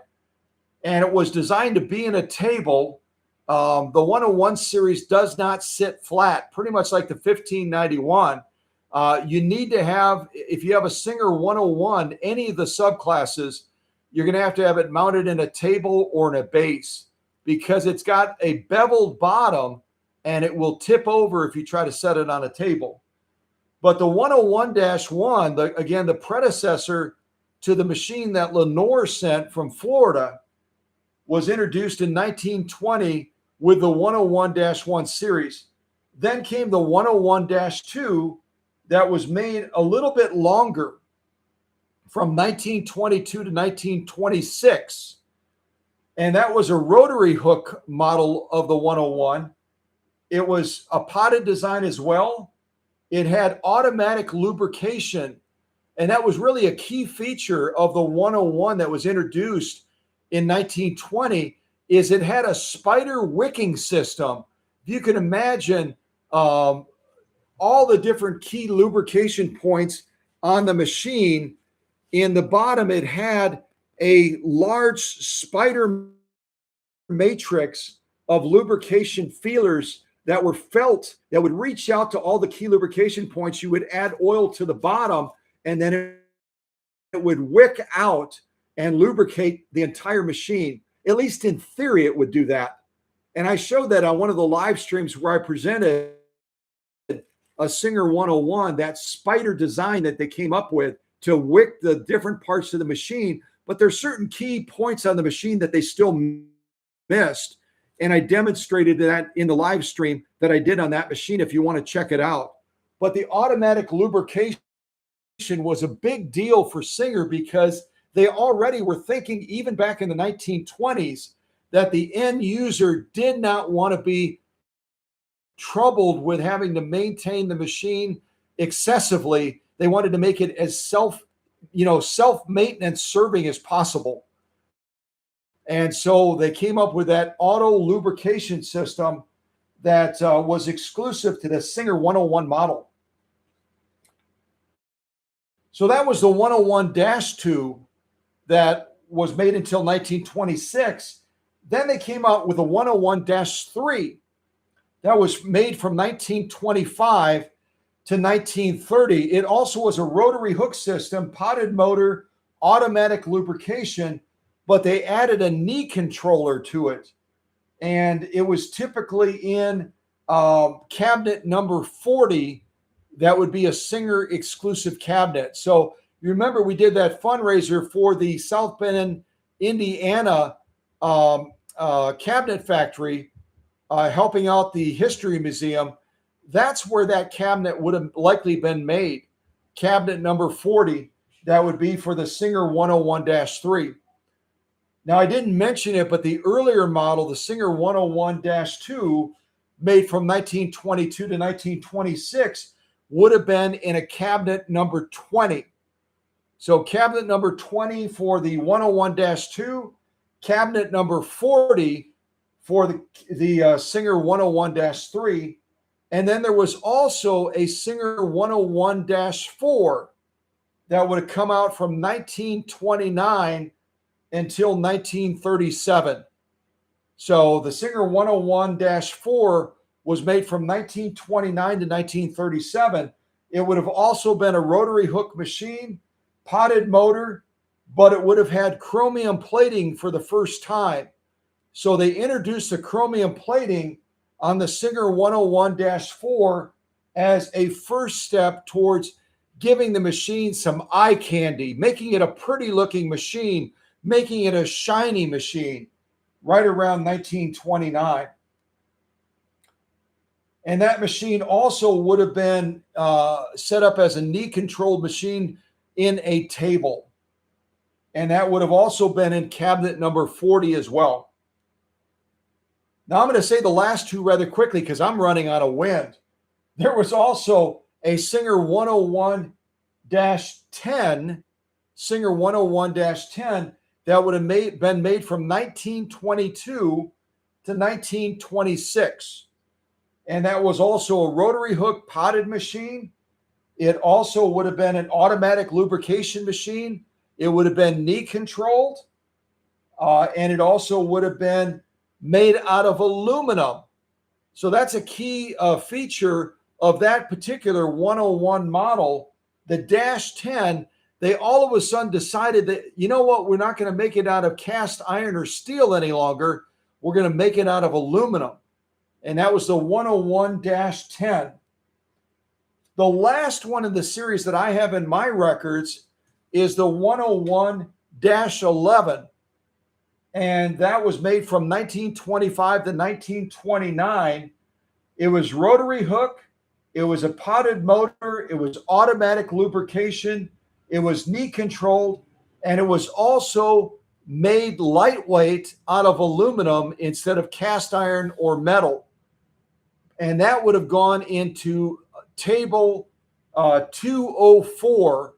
And it was designed to be in a table. The 101 series does not sit flat, pretty much like the 1591. You need to have, if you have a Singer 101, any of the subclasses, you're going to have it mounted in a table or in a base, because it's got a beveled bottom and it will tip over if you try to set it on a table. But the 101-1, again, the predecessor to the machine that Leonore sent from Florida, was introduced in 1920 with the 101-1 series. Then came the 101-2 that was made a little bit longer, from 1922 to 1926. And that was a rotary hook model of the 101. It was a potted design as well. It had automatic lubrication. And that was really a key feature of the 101 that was introduced in 1920, is it had a spider wicking system. If you can imagine all the different key lubrication points on the machine, in the bottom, it had a large spider matrix of lubrication feelers that were felt, that would reach out to all the key lubrication points. You would add oil to the bottom, and then it would wick out and lubricate the entire machine. At least in theory, it would do that. And I showed that on one of the live streams where I presented a Singer 101, that spider design that they came up with to wick the different parts of the machine but there's certain key points on the machine that they still missed. And I demonstrated that in the live stream that I did on that machine if you want to check it out. But the automatic lubrication was a big deal for Singer because they already were thinking, even back in the 1920s, that the end user did not want to be troubled with having to maintain the machine excessively. They wanted to make it as self-maintenance serving as possible. And so they came up with that auto lubrication system that was exclusive to the Singer 101 model. So that was the 101-2 that was made until 1926. Then they came out with a 101-3 that was made from 1925 to 1930. It also was a rotary hook system, potted motor, automatic lubrication, but they added a knee controller to it. And it was typically in cabinet number 40. That would be a Singer exclusive cabinet. So you remember we did that fundraiser for the South Bend, Indiana cabinet factory, helping out the History Museum. That's where that cabinet would have likely been made. Cabinet number 40, that would be for the Singer 101-3. Now, I didn't mention it, but the earlier model, the Singer 101-2, made from 1922 to 1926, would have been in a cabinet number 20. So cabinet number 20 for the 101-2, cabinet number 40 for the Singer 101-3, and then there was also a Singer 101-4 that would have come out from 1929 until 1937. So the Singer 101-4 was made from 1929 to 1937. It would have also been a rotary hook machine, potted motor, but it would have had chromium plating for the first time. So they introduced the chromium plating on the Singer 101-4 as a first step towards giving the machine some eye candy, making it a pretty looking machine, making it a shiny machine right around 1929. And that machine also would have been set up as a knee-controlled machine in a table. And that would have also been in cabinet number 40 as well. Now, I'm going to say the last two rather quickly because I'm running out of wind. There was also a Singer 101-10, Singer 101-10, that would have been made from 1922 to 1926. And that was also a rotary hook potted machine. It also would have been an automatic lubrication machine. It would have been knee controlled. And it also would have been made out of aluminum. So that's a key feature of that particular 101 model. The -10, they all of a sudden decided that, you know what, we're not going to make it out of cast iron or steel any longer. We're going to make it out of aluminum. And that was the 101-10. The last one in the series that I have in my records is the 101-11. And that was made from 1925 to 1929. It was rotary hook. It was a potted motor. It was automatic lubrication. It was knee controlled. And it was also made lightweight out of aluminum instead of cast iron or metal. And that would have gone into table 204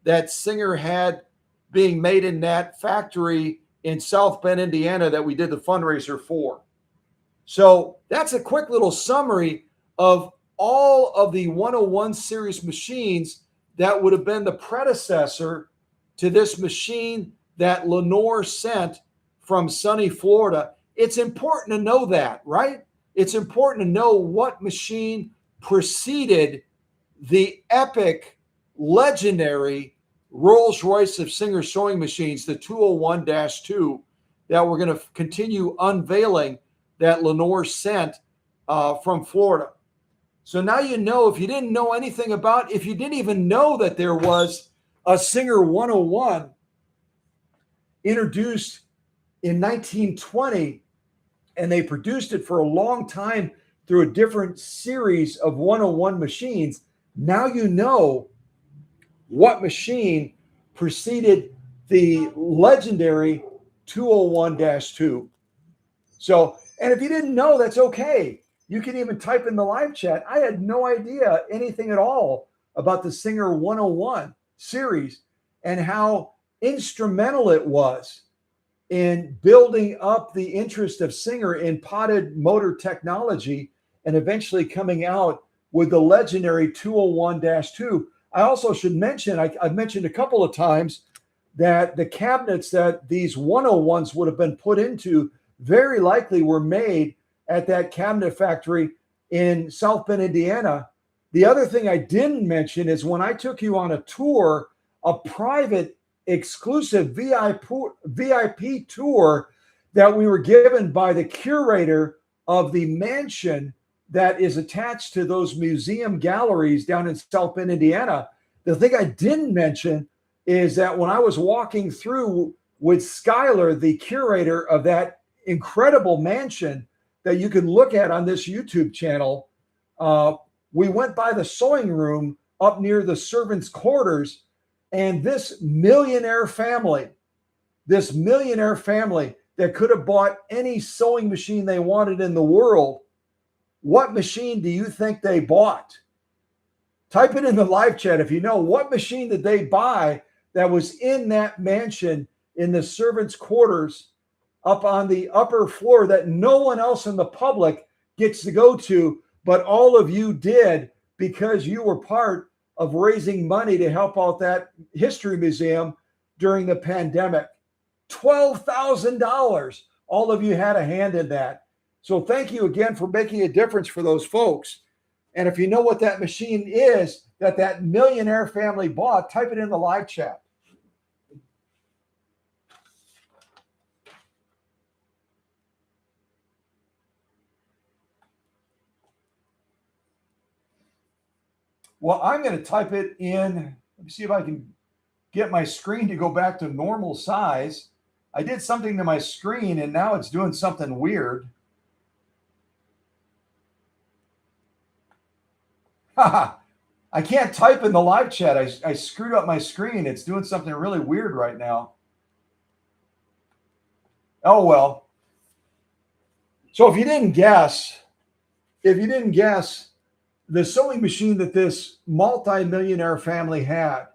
that Singer had being made in that factory in South Bend, Indiana, that we did the fundraiser for. So that's a quick little summary of all of the 101 series machines that would have been the predecessor to this machine that Leonore sent from sunny Florida. It's important to know that, right? It's important to know what machine preceded the epic, legendary Rolls-Royce of Singer sewing machines, the 201-2, that we're going to continue unveiling that Leonore sent from Florida. So now you know, if you didn't know anything about, if you didn't even know that there was a Singer 101, introduced in 1920, and they produced it for a long time through a different series of 101 machines. Now you know what machine preceded the legendary 201-2. So, and if you didn't know, that's okay. You can even type in the live chat. I had no idea anything at all about the Singer 101 series and how instrumental it was in building up the interest of Singer in potted motor technology and eventually coming out with the legendary 201-2. I also should mention, I've mentioned a couple of times that the cabinets that these 101s would have been put into very likely were made at that cabinet factory in South Bend, Indiana. The other thing I didn't mention is when I took you on a tour, a private, exclusive VIP tour that we were given by the curator of the mansion that is attached to those museum galleries down in South Bend, Indiana. The thing I didn't mention is that when I was walking through with Skylar, the curator of that incredible mansion that you can look at on this YouTube channel, we went by the sewing room up near the servants' quarters, and this millionaire family that could have bought any sewing machine they wanted in the world, what machine do you think they bought? Type it in the live chat if you know. What machine did they buy that was in that mansion in the servants' quarters up on the upper floor that no one else in the public gets to go to, but all of you did because you were part of raising money to help out that history museum during the pandemic? $12,000. All of you had a hand in that. So thank you again for making a difference for those folks. And if you know what that machine is that millionaire family bought, type it in the live chat. Well, I'm going to type it in. Let me see if I can get my screen to go back to normal size. I did something to my screen and now it's doing something weird. I can't type in the live chat. I screwed up my screen. It's doing something really weird right now. Oh, well. So if you didn't guess, the sewing machine that this multi-millionaire family had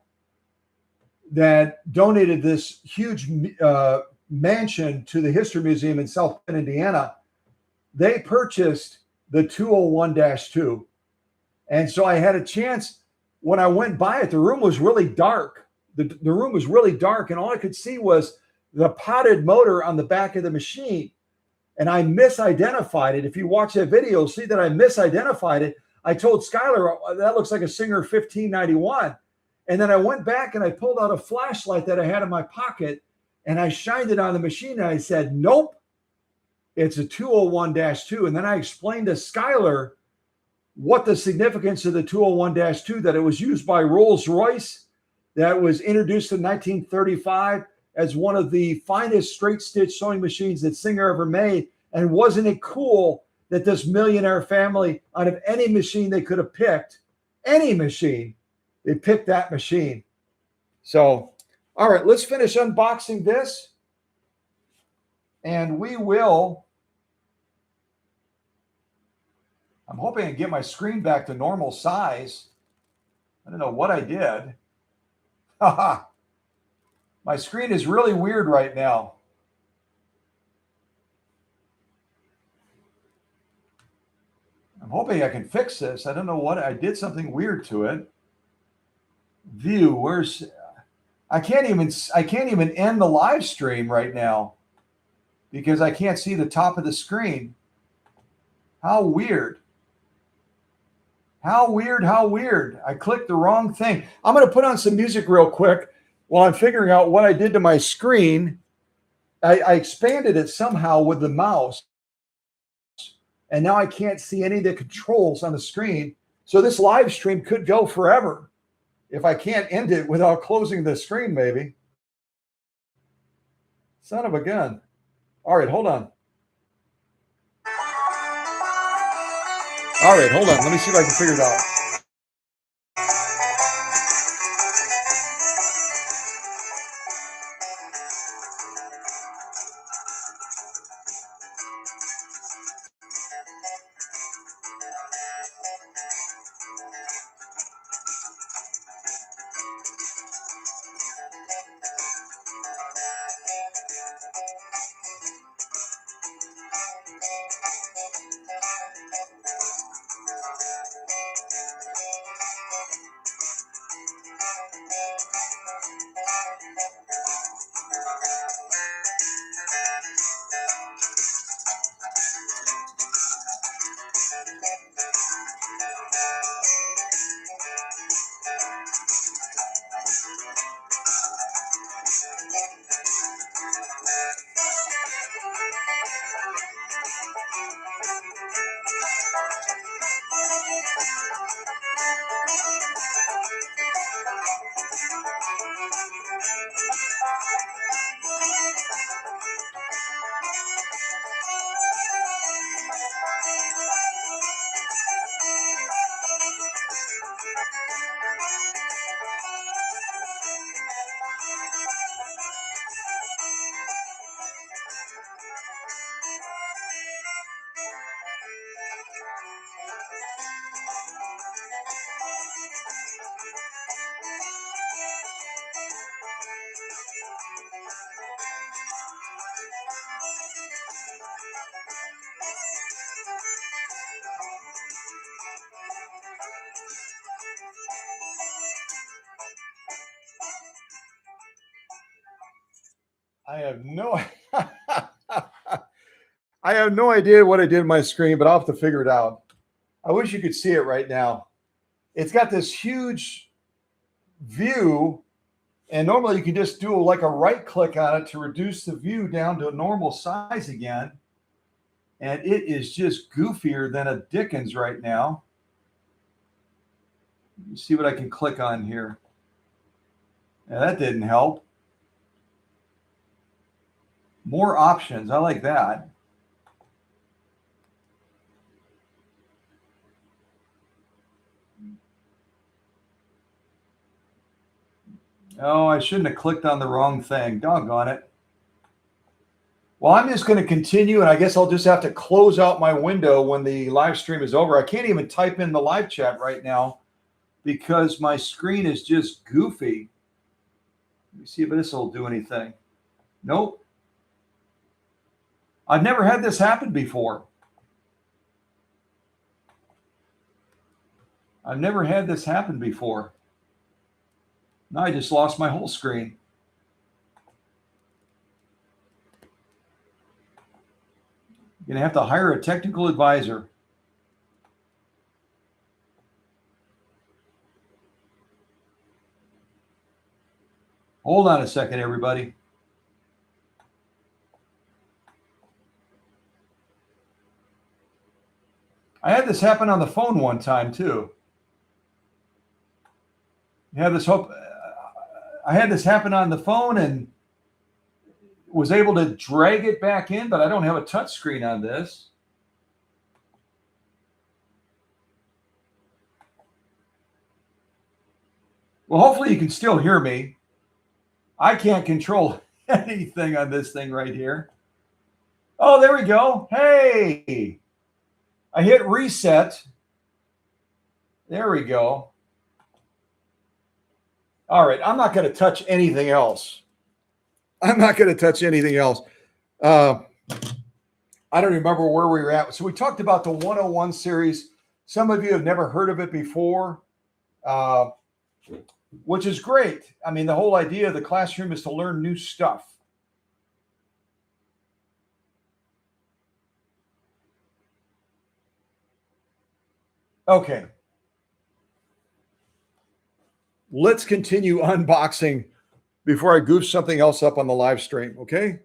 that donated this huge mansion to the History Museum in South Bend, Indiana, they purchased the 201-2. And so I had a chance when I went by it. The room was really dark. The room was really dark, and all I could see was the potted motor on the back of the machine. And I misidentified it. If you watch that video, you'll see that I misidentified it. I told Skylar, that looks like a Singer 1591. And then I went back and I pulled out a flashlight that I had in my pocket and I shined it on the machine. And I said, nope, it's a 201-2. And then I explained to Skylar what the significance of the 201-2, that it was used by Rolls-Royce, that was introduced in 1935 as one of the finest straight stitch sewing machines that Singer ever made. And wasn't it cool that this millionaire family, out of any machine they could have picked, any machine, they picked that machine. So, all right, let's finish unboxing this. And we will, I'm hoping I can get my screen back to normal size. I don't know what I did. Haha. My screen is really weird right now. I'm hoping I can fix this. I don't know what, I did something weird to it. View, where's, I can't even end the live stream right now because I can't see the top of the screen. How weird. How weird, how weird. I clicked the wrong thing. I'm going to put on some music real quick while I'm figuring out what I did to my screen. I expanded it somehow with the mouse, and now I can't see any of the controls on the screen. So this live stream could go forever if I can't end it without closing the screen, maybe. Son of a gun. All right, hold on. All right, hold on. Let me see if I can figure it out. I have no I have no idea what I did on my screen, but I'll have to figure it out. I wish you could see it right now. It's got this huge view, and normally you can just do like a right click on it to reduce the view down to a normal size again. And it is just goofier than a Dickens right now. Let me see what I can click on here. Yeah, that didn't help. More options. I like that. Oh, I shouldn't have clicked on the wrong thing. Doggone it. Well, I'm just going to continue, and I guess I'll just have to close out my window when the live stream is over. I can't even type in the live chat right now because my screen is just goofy. Let me see if this will do anything. Nope. I've never had this happen before. I've never had this happen before. Now I just lost my whole screen. You're going to have to hire a technical advisor. Hold on a second, everybody. I had this happen on the phone one time too. I had this happen on the phone and was able to drag it back in, but I don't have a touch screen on this. Well, hopefully you can still hear me. I can't control anything on this thing right here. Oh, there we go. Hey, I hit reset. There we go. All right, I'm not going to touch anything else. I'm not going to touch anything else. I don't remember where we were at. So we talked about the 101 series. Some of you have never heard of it before, which is great. I mean, the whole idea of the classroom is to learn new stuff. Okay. Let's continue unboxing before I goof something else up on the live stream, okay?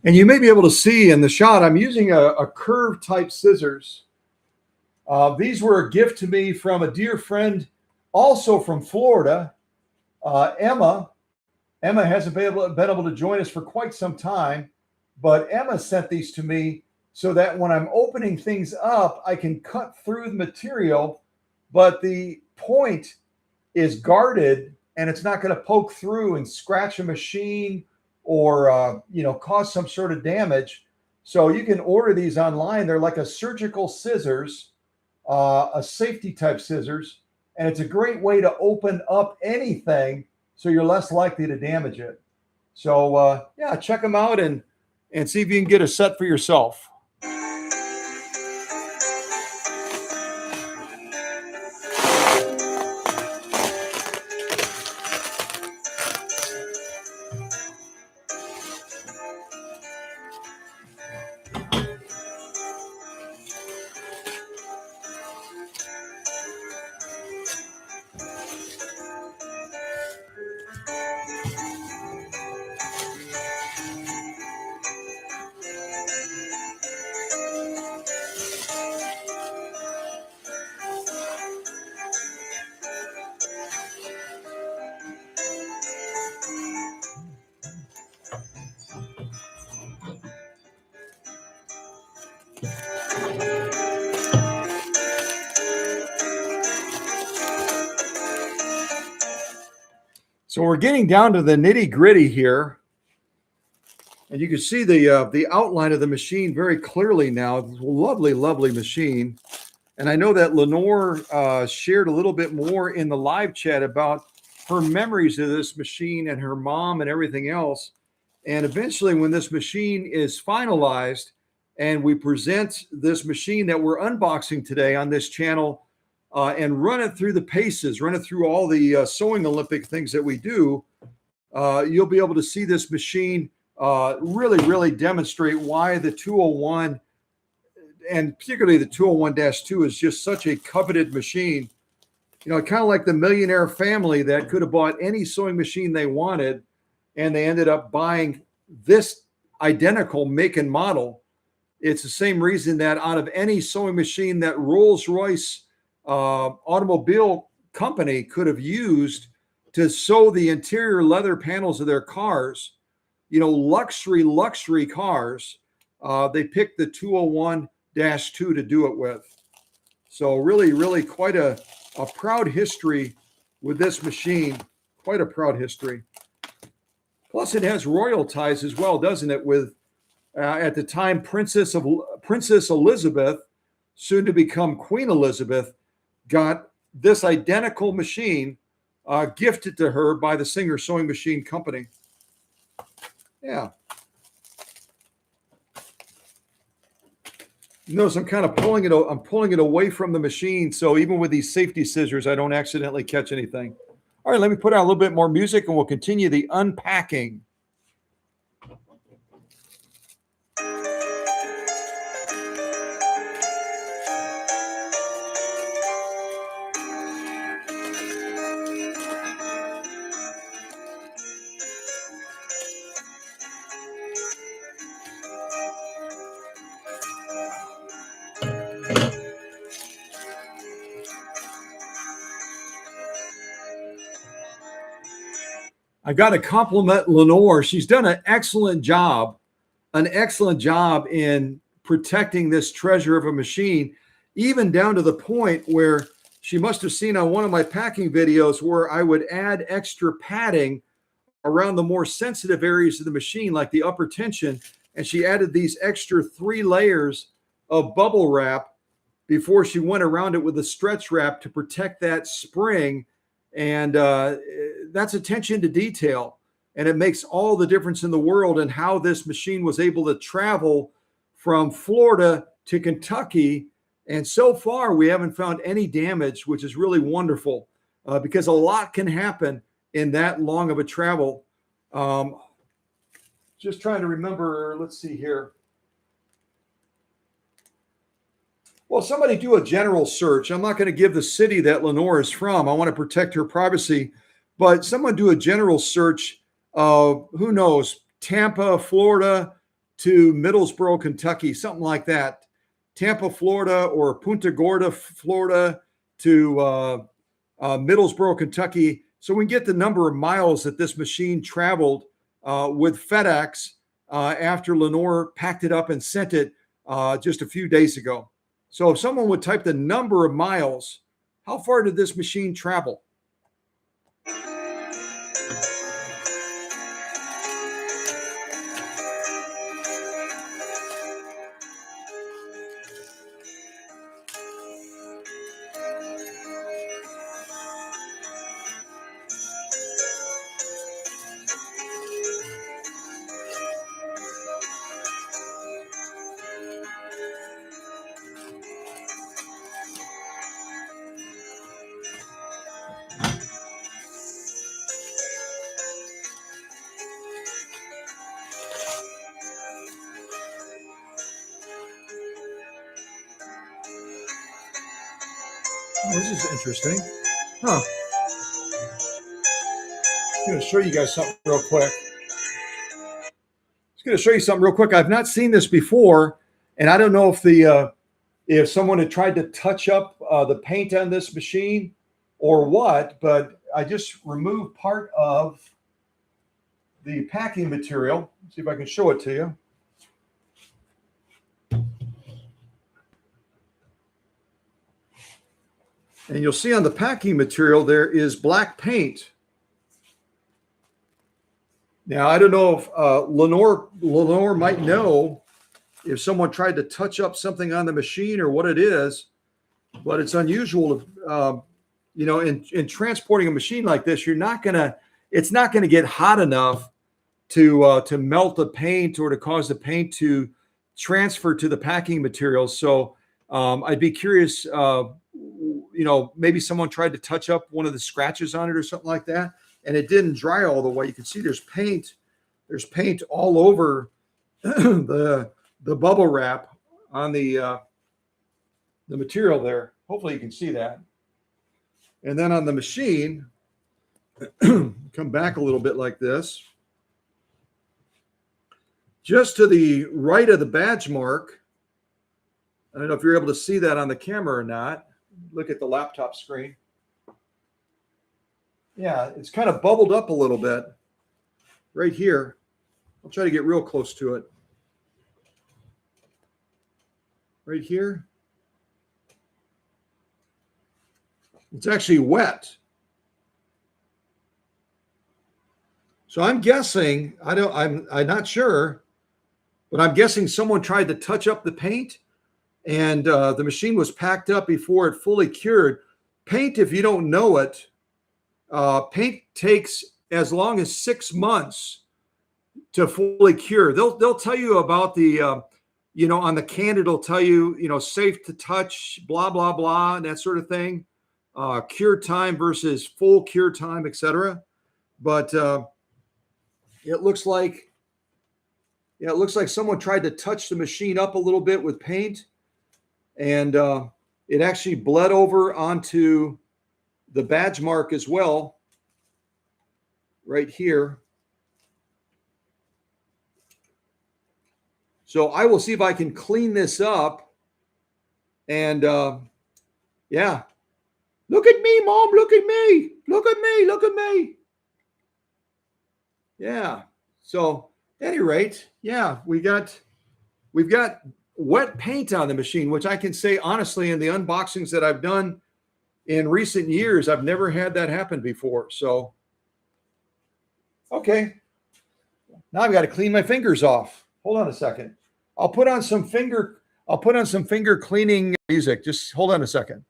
And you may be able to see in the shot, I'm using a curved type scissors. These were a gift to me from a dear friend, also from Florida, Emma. Emma hasn't been able to join us for quite some time, but Emma sent these to me so that when I'm opening things up, I can cut through the material, but the point is guarded and it's not going to poke through and scratch a machine or cause some sort of damage. So you can order these online. They're like a surgical scissors, a safety type scissors, and it's a great way to open up anything so you're less likely to damage it. So yeah, check them out and see if you can get a set for yourself. So we're getting down to the nitty gritty here. And you can see the outline of the machine very clearly now. It's a lovely, lovely machine. And I know that Lenore shared a little bit more in the live chat about her memories of this machine and her mom and everything else. And eventually, when this machine is finalized and we present this machine that we're unboxing today on this channel, and run it through the paces, run it through all the sewing Olympic things that we do, you'll be able to see this machine really, really demonstrate why the 201 and particularly the 201-2 is just such a coveted machine. You know, kind of like the millionaire family that could have bought any sewing machine they wanted, and they ended up buying this identical make and model. It's the same reason that out of any sewing machine that Rolls-Royce automobile company could have used to sew the interior leather panels of their cars, you know, luxury cars, they picked the 201-2 to do it with. So really quite a proud history with this machine, quite a proud history. Plus it has royal ties as well, doesn't it? With at the time, Princess Elizabeth, soon to become Queen Elizabeth, got this identical machine gifted to her by the Singer Sewing Machine Company. Yeah. Notice I'm kind of pulling it away from the machine, so even with these safety scissors, I don't accidentally catch anything. All right, let me put out a little bit more music and we'll continue the unpacking. I got to compliment Lenore. She's done an excellent job in protecting this treasure of a machine, even down to the point where she must have seen on one of my packing videos where I would add extra padding around the more sensitive areas of the machine, like the upper tension, and she added these extra 3 layers of bubble wrap before she went around it with a stretch wrap to protect that spring. And that's attention to detail. And it makes all the difference in the world in how this machine was able to travel from Florida to Kentucky. And so far, we haven't found any damage, which is really wonderful because a lot can happen in that long of a travel. Just trying to remember, let's see here. Well, somebody do a general search. I'm not going to give the city that Lenore is from. I want to protect her privacy. But someone do a general search of, who knows, Tampa, Florida, to Middlesboro, Kentucky, something like that. Tampa, Florida, or Punta Gorda, Florida to Middlesboro, Kentucky. So we can get the number of miles that this machine traveled with FedEx after Lenore packed it up and sent it just a few days ago. So if someone would type the number of miles, how far did this machine travel? Oh, this is interesting. Huh. I'm going to show you guys something real quick. I've not seen this before, and I don't know if someone had tried to touch up the paint on this machine or what, but I just removed part of the packing material. Let's see if I can show it to you. And you'll see on the packing material there is black paint. Now, I don't know if Lenore might know if someone tried to touch up something on the machine or what it is, but it's unusual to, in transporting a machine like this, it's not gonna get hot enough to melt the paint or to cause the paint to transfer to the packing material. So I'd be curious, maybe someone tried to touch up one of the scratches on it or something like that, and it didn't dry all the way. You can see there's paint all over the bubble wrap on the material there. Hopefully you can see that. And then on the machine, come back a little bit like this. Just to the right of the badge mark, I don't know if you're able to see that on the camera or not. Look at the laptop screen. Yeah, it's kind of bubbled up a little bit right here. I'll try to get real close to it. Right here. It's actually wet. So I'm guessing, I'm not sure, but I'm guessing someone tried to touch up the paint and the machine was packed up before it fully cured. Paint, if you don't know it, paint takes as long as 6 months to fully cure. They'll tell you about the, on the can, it'll tell you, safe to touch, blah, blah, blah, and that sort of thing. Cure time versus full cure time, etc. But it looks like someone tried to touch the machine up a little bit with paint, and it actually bled over onto the badge mark as well, right here. So I will see if I can clean this up. And yeah, look at me, Mom, look at me, look at me, look at me. Yeah. So at any rate, yeah, we've got wet paint on the machine, which I can say honestly, in the unboxings that I've done in recent years, I've never had that happen before. So, okay. Now I've got to clean my fingers off. Hold on a second. I'll put on some finger cleaning music. Just hold on a second.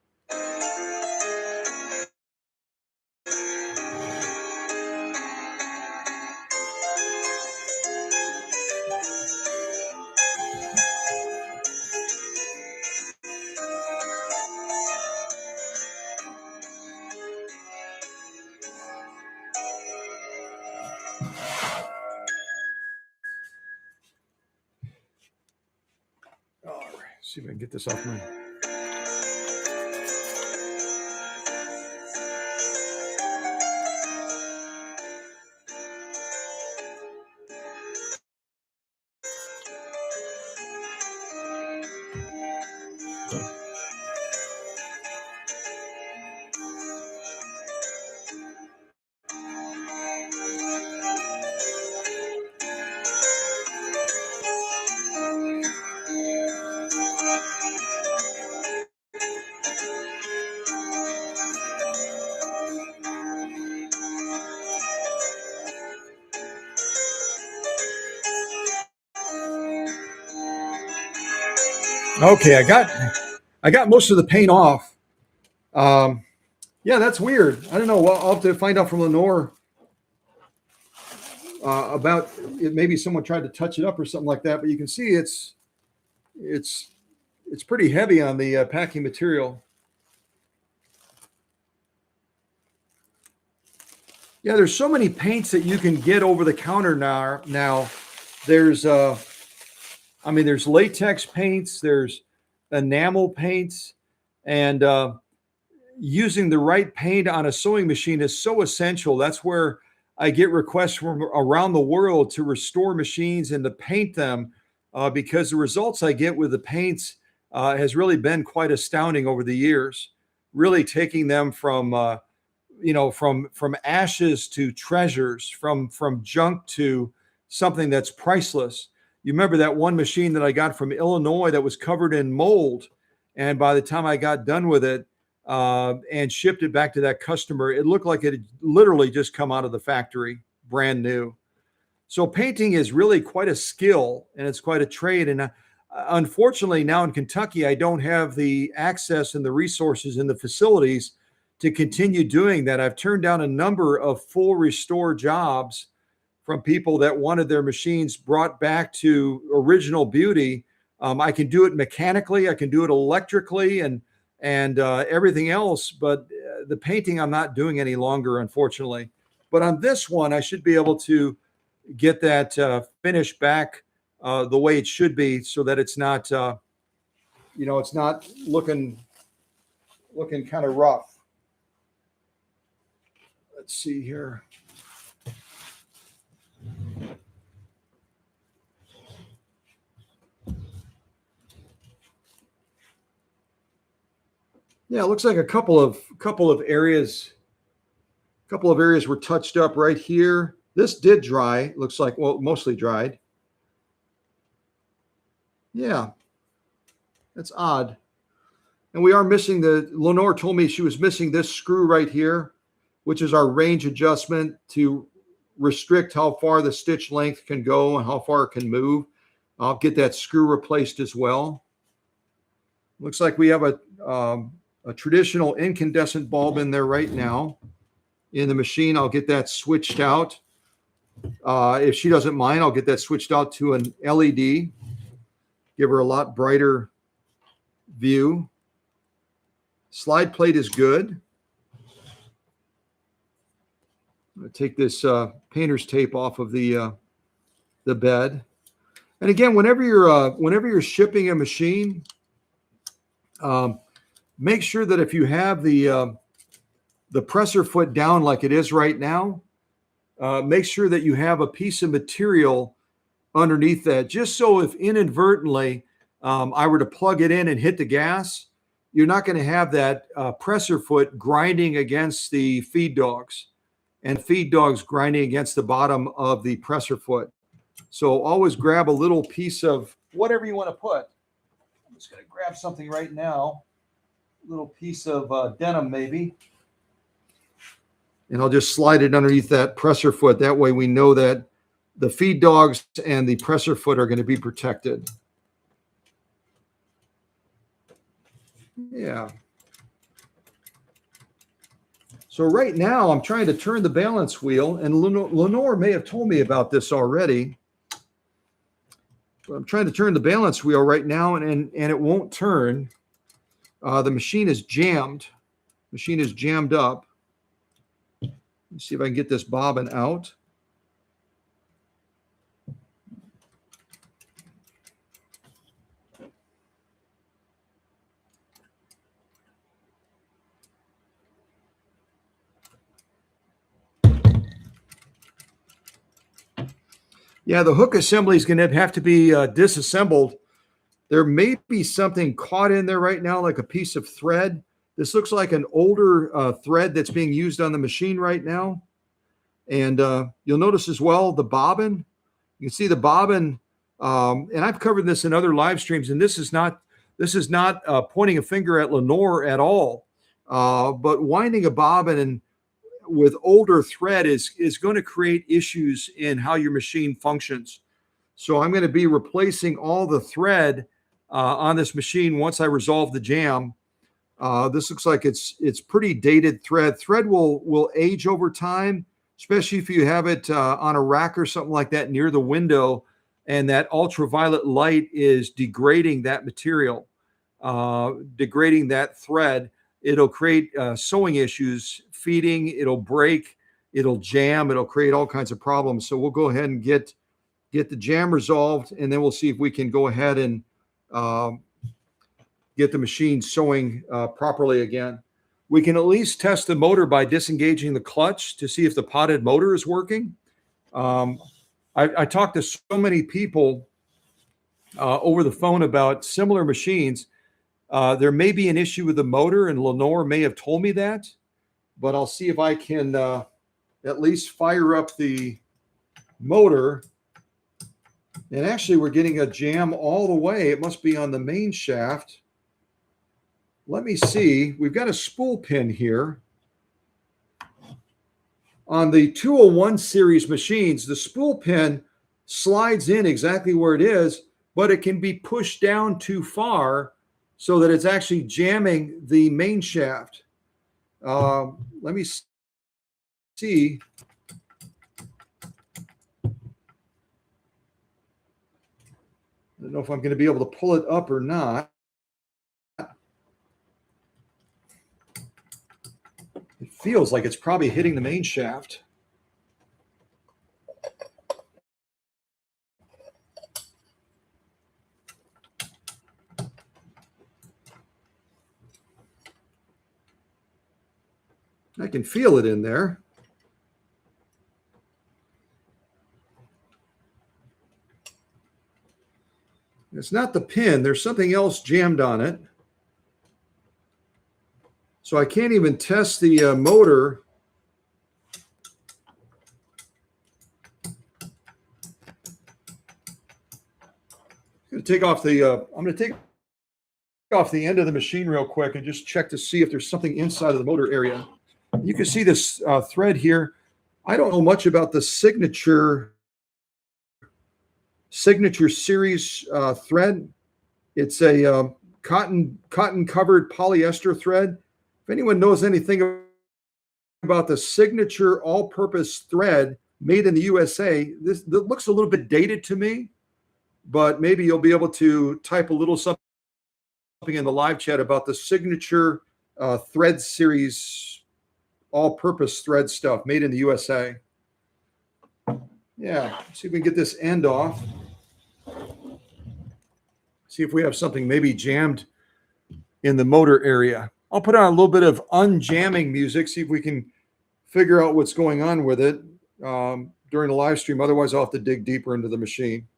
All right, see if I can get this off my. Okay, I got most of the paint off. Um, yeah, that's weird. I don't know. Well, I'll have to find out from Lenore about it. Maybe someone tried to touch it up or something like that. But you can see it's it's pretty heavy on the packing material. Yeah, there's so many paints that you can get over the counter now. There's I mean, there's latex paints, there's enamel paints, and using the right paint on a sewing machine is so essential. That's where I get requests from around the world to restore machines and to paint them, because the results I get with the paints has really been quite astounding over the years. Really taking them from from ashes to treasures, from junk to something that's priceless. You remember that one machine that I got from Illinois that was covered in mold, and by the time I got done with it and shipped it back to that customer, it looked like it had literally just come out of the factory, brand new. So painting is really quite a skill and it's quite a trade. And unfortunately, now in Kentucky, I don't have the access and the resources and the facilities to continue doing that. I've turned down a number of full restore jobs from people that wanted their machines brought back to original beauty. I can do it mechanically, I can do it electrically, and everything else. But the painting, I'm not doing any longer, unfortunately. But on this one, I should be able to get that finish back the way it should be, so that it's not, it's not looking kind of rough. Let's see here. Yeah, it looks like a couple of areas were touched up right here. This did dry. Looks like, well, mostly dried. Yeah, that's odd. And we are missing Lenore told me she was missing this screw right here, which is our range adjustment to restrict how far the stitch length can go and how far it can move. I'll get that screw replaced as well. Looks like we have a traditional incandescent bulb in there right now in the machine. I'll get that switched out. If she doesn't mind, I'll get that switched out to an LED, give her a lot brighter view. Slide plate is good. I'm going to take this painter's tape off of the bed. And again, whenever you're shipping a machine, make sure that if you have the presser foot down like it is right now, make sure that you have a piece of material underneath that, just so if inadvertently I were to plug it in and hit the gas, you're not going to have that presser foot grinding against the feed dogs and feed dogs grinding against the bottom of the presser foot. So always grab a little piece of whatever you want to put. I'm just going to grab something right now, a little piece of denim maybe. And I'll just slide it underneath that presser foot. That way we know that the feed dogs and the presser foot are going to be protected. Yeah. So right now I'm trying to turn the balance wheel, and Lenore may have told me about this already. But I'm trying to turn the balance wheel right now, and it won't turn. The machine is jammed. Machine is jammed up. Let's see if I can get this bobbin out. Yeah, the hook assembly is going to have to be disassembled There may be something caught in there right now, like a piece of thread. This looks like an older thread that's being used on the machine right now. And you'll notice as well the bobbin. You can see the bobbin, and I've covered this in other live streams. And this is not pointing a finger at Lenore at all. But winding a bobbin and with older thread is going to create issues in how your machine functions. So I'm going to be replacing all the thread on this machine once I resolve the jam. This looks like it's pretty dated thread. Thread will age over time, especially if you have it on a rack or something like that near the window, and that ultraviolet light is degrading that material, degrading that thread. It'll create sewing issues, feeding, it'll break, it'll jam, it'll create all kinds of problems. So we'll go ahead and get the jam resolved, and then we'll see if we can go ahead and get the machine sewing properly again. We can at least test the motor by disengaging the clutch to see if the potted motor is working. I talked to so many people over the phone about similar machines. There may be an issue with the motor, and Lenore may have told me that, but I'll see if I can at least fire up the motor. And actually, we're getting a jam all the way. It must be on the main shaft. Let me see. We've got a spool pin here. On the 201 series machines, the spool pin slides in exactly where it is, but it can be pushed down too far so that it's actually jamming the main shaft. Let me see. I don't know if I'm going to be able to pull it up or not. It feels like it's probably hitting the main shaft. I can feel it in there. It's not the pin. There's something else jammed on it. So I can't even test the motor. I'm going to take off the end of the machine real quick and just check to see if there's something inside of the motor area. You can see this thread here. I don't know much about the signature series thread. It's a cotton covered polyester thread. If anyone knows anything about the signature all-purpose thread made in the USA, this looks a little bit dated to me, but maybe you'll be able to type a little something in the live chat about the signature thread series all-purpose thread stuff made in the USA. Yeah, see if we can get this end off. See if we have something maybe jammed in the motor area. I'll put on a little bit of unjamming music, see if we can figure out what's going on with it during the live stream. Otherwise, I'll have to dig deeper into the machine.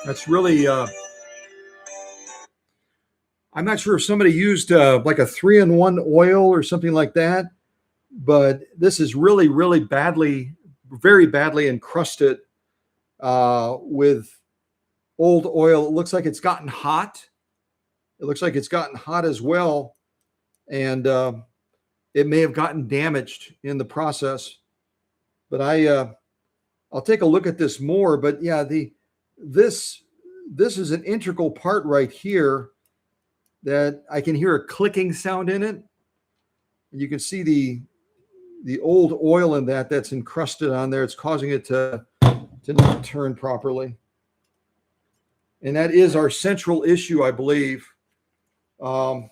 That's really, I'm not sure if somebody used like a 3-in-1 oil or something like that, but this is really, really badly, very badly encrusted with old oil. It looks like it's gotten hot. It looks like it's gotten hot as well. And it may have gotten damaged in the process. But I'll take a look at this more. But yeah, this this is an integral part right here that I can hear a clicking sound in it. You can see the old oil in that's encrusted on there. It's causing it to not turn properly. And that is our central issue, I believe. Let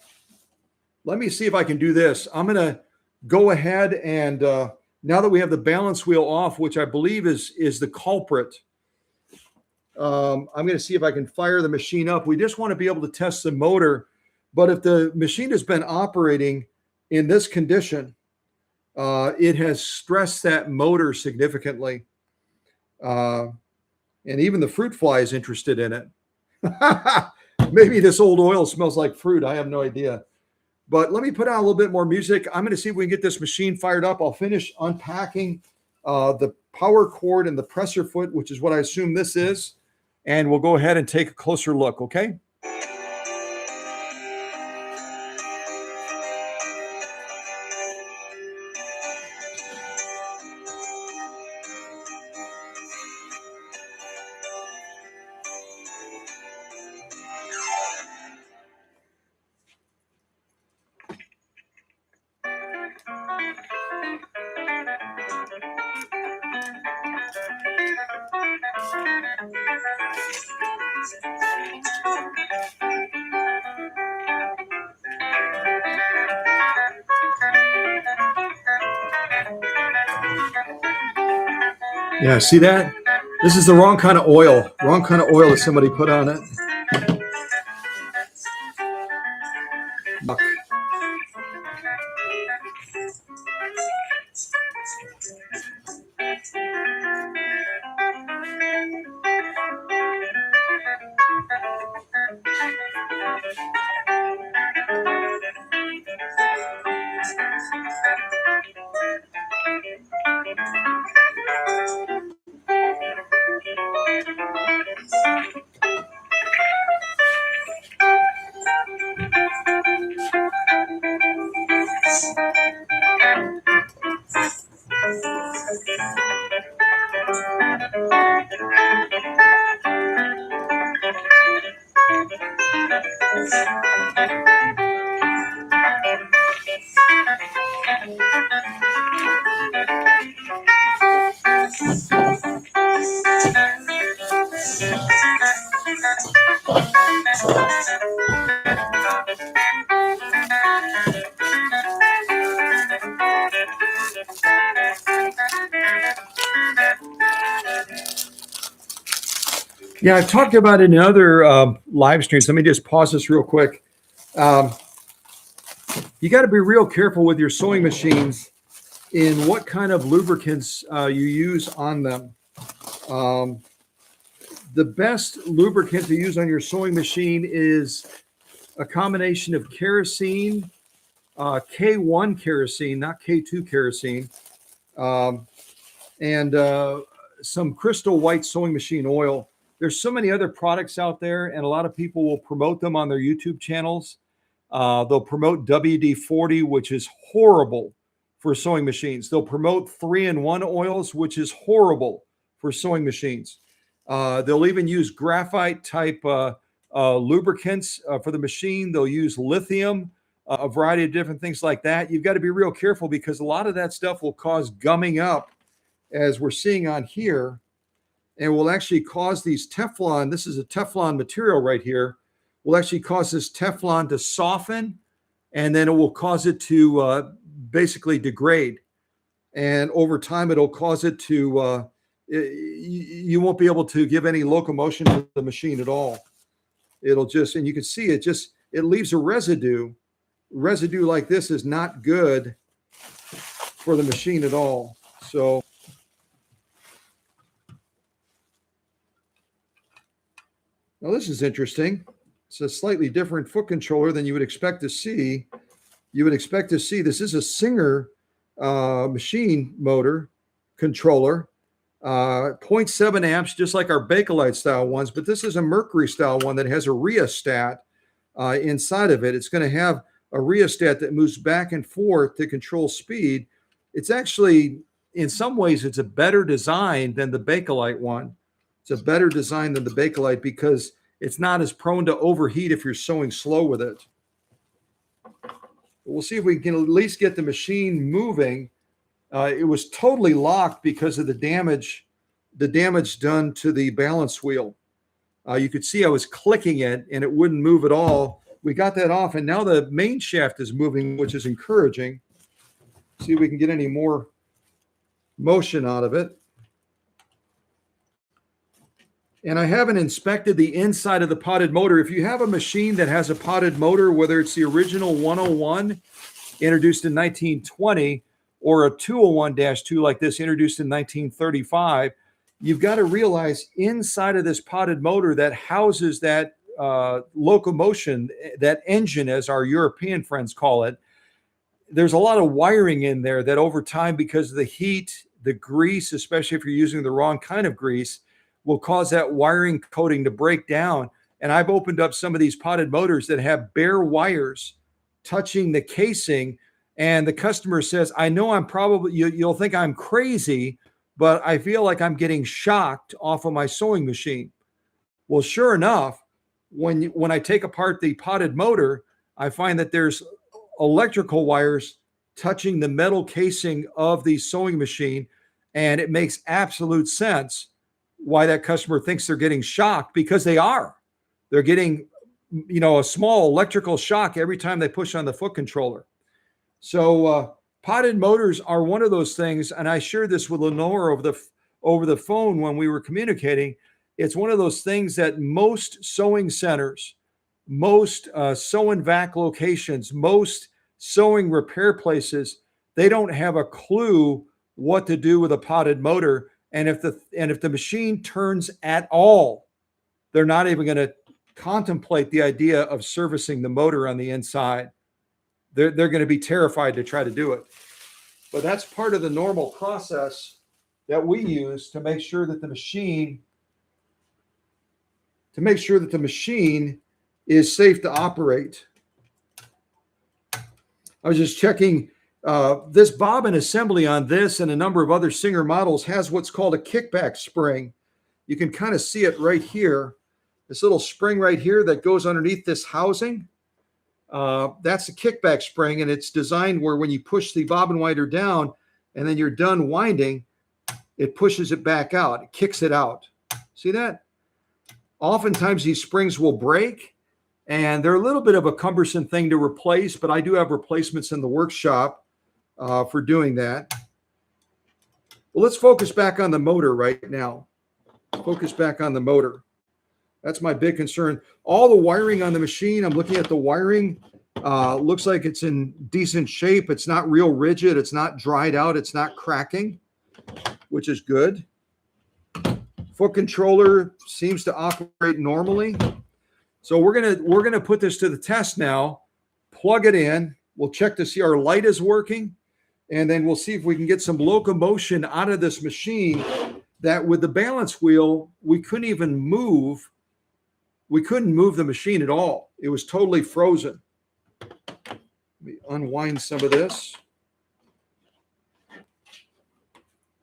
me see if I can do this. I'm going to go ahead and now that we have the balance wheel off, which I believe is the culprit, I'm going to see if I can fire the machine up. We just want to be able to test the motor. But if the machine has been operating in this condition, it has stressed that motor significantly. And even the fruit fly is interested in it. Maybe this old oil smells like fruit. I have no idea. But let me put on a little bit more music. I'm going to see if we can get this machine fired up. I'll finish unpacking the power cord and the presser foot, which is what I assume this is. And we'll go ahead and take a closer look, okay? Yeah, see that? This is the wrong kind of oil. Wrong kind of oil that somebody put on it. Yeah, I've talked about it in other live streams. Let me just pause this real quick. You got to be real careful with your sewing machines in what kind of lubricants you use on them. The best lubricant to use on your sewing machine is a combination of kerosene, K1 kerosene, not K2 kerosene, and some crystal white sewing machine oil. There's so many other products out there, and a lot of people will promote them on their YouTube channels. They'll promote WD-40, which is horrible for sewing machines. They'll promote 3-in-1 oils, which is horrible for sewing machines. They'll even use graphite type lubricants for the machine. They'll use lithium, a variety of different things like that. You've got to be real careful because a lot of that stuff will cause gumming up, as we're seeing on here, and will actually cause these Teflon. This is a Teflon material right here. Will actually cause this Teflon to soften, and then it will cause it to basically degrade. And over time, it'll cause it to, you won't be able to give any locomotion to the machine at all. It'll just, and you can see it leaves a residue. Residue like this is not good for the machine at all. So now this is interesting. It's a slightly different foot controller than you would expect to see. You would expect to see, this is a Singer machine motor controller, 0.7 amps, just like our Bakelite style ones, but this is a Mercury style one that has a rheostat inside of it. It's going to have a rheostat that moves back and forth to control speed. It's actually, in some ways, it's a better design than the Bakelite one. It's a better design than the Bakelite because it's not as prone to overheat if you're sewing slow with it. We'll see if we can at least get the machine moving. It was totally locked because of the damage done to the balance wheel. You could see I was clicking it and it wouldn't move at all. We got that off, and now the main shaft is moving, which is encouraging. See if we can get any more motion out of it. And I haven't inspected the inside of the potted motor. If you have a machine that has a potted motor, whether it's the original 101 introduced in 1920 or a 201-2 like this introduced in 1935, you've got to realize inside of this potted motor that houses that locomotion, that engine, as our European friends call it, there's a lot of wiring in there that over time, because of the heat, the grease, especially if you're using the wrong kind of grease, will cause that wiring coating to break down. And I've opened up some of these potted motors that have bare wires touching the casing. And the customer says, I know I'm probably, you'll think I'm crazy, but I feel like I'm getting shocked off of my sewing machine. Well, sure enough, when I take apart the potted motor, I find that there's electrical wires touching the metal casing of the sewing machine. And it makes absolute sense why that customer thinks they're getting shocked, because they are. They're getting, a small electrical shock every time they push on the foot controller. So potted motors are one of those things, and I shared this with Leonore over the phone when we were communicating. It's one of those things that most sewing centers, most sew and vac locations, most sewing repair places, they don't have a clue what to do with a potted motor. And if the machine turns at all, they're not even going to contemplate the idea of servicing the motor on the inside. They're going to be terrified to try to do it. But that's part of the normal process that we use to make sure that the machine is safe to operate. I was just checking. This bobbin assembly on this and a number of other Singer models has what's called a kickback spring. You can kind of see it right here. This little spring right here that goes underneath this housing. That's a kickback spring, and it's designed where when you push the bobbin winder down and then you're done winding, it pushes it back out. It kicks it out. See that? Oftentimes these springs will break, and they're a little bit of a cumbersome thing to replace, but I do have replacements in the workshop for doing that. Well, let's focus back on the motor right now. Focus back on the motor. That's my big concern. All the wiring on the machine, I'm looking at the wiring. Looks like it's in decent shape. It's not real rigid. It's not dried out. It's not cracking, which is good. Foot controller seems to operate normally. So we're gonna put this to the test now. Plug it in. We'll check to see our light is working, and then we'll see if we can get some locomotion out of this machine. That with the balance wheel, we couldn't even move. We couldn't move the machine at all. It was totally frozen. Let me unwind some of this.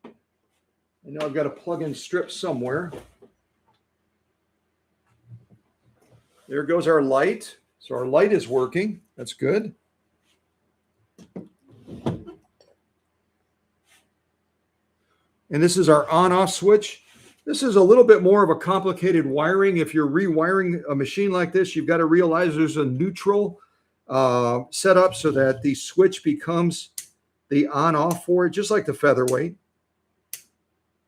I know I've got a plug-in strip somewhere. There goes our light. So our light is working. That's good. And this is our on-off switch. This is a little bit more of a complicated wiring. If you're rewiring a machine like this, you've got to realize there's a neutral set up so that the switch becomes the on-off for it, just like the featherweight.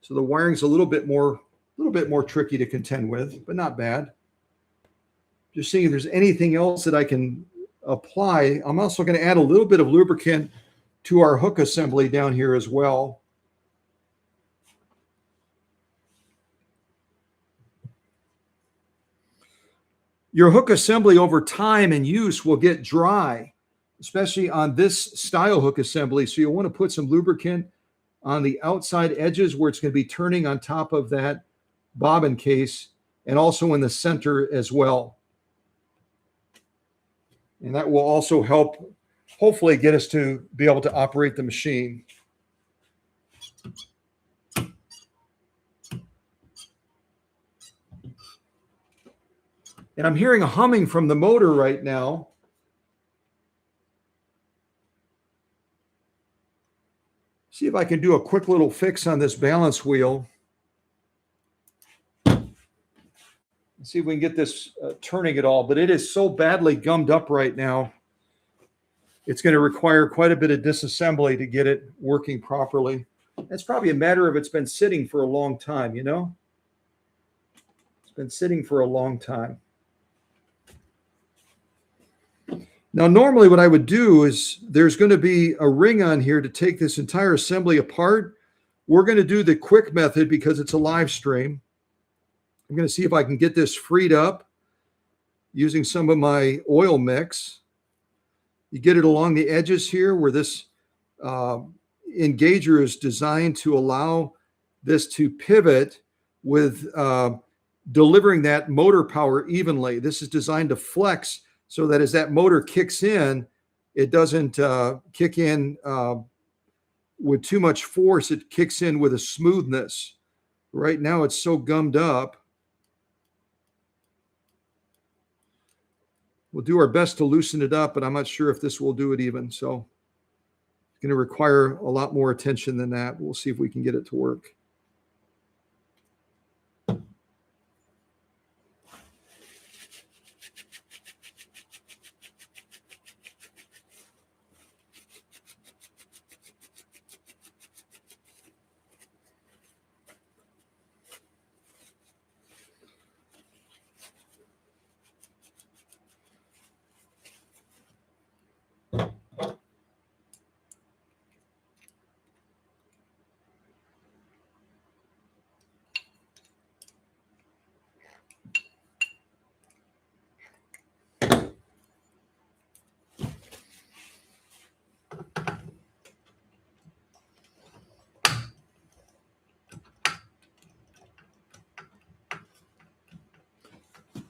So the wiring's a little bit more tricky to contend with, but not bad. Just seeing if there's anything else that I can apply. I'm also going to add a little bit of lubricant to our hook assembly down here as well. Your hook assembly over time and use will get dry, especially on this style hook assembly. So you'll want to put some lubricant on the outside edges where it's going to be turning on top of that bobbin case, and also in the center as well. And that will also help, hopefully, get us to be able to operate the machine. And I'm hearing a humming from the motor right now. See if I can do a quick little fix on this balance wheel. See if we can get this turning at all, but it is so badly gummed up right now. It's going to require quite a bit of disassembly to get it working properly. That's probably a matter of it's been sitting for a long time, you know? It's been sitting for a long time. Now, normally what I would do is there's going to be a ring on here to take this entire assembly apart. We're going to do the quick method because it's a live stream. I'm going to see if I can get this freed up using some of my oil mix. You get it along the edges here where this engager is designed to allow this to pivot with delivering that motor power evenly. This is designed to flex so that as that motor kicks in, it doesn't kick in with too much force. It kicks in with a smoothness. Right now it's so gummed up. We'll do our best to loosen it up, but I'm not sure if this will do it even. So it's going to require a lot more attention than that. We'll see if we can get it to work.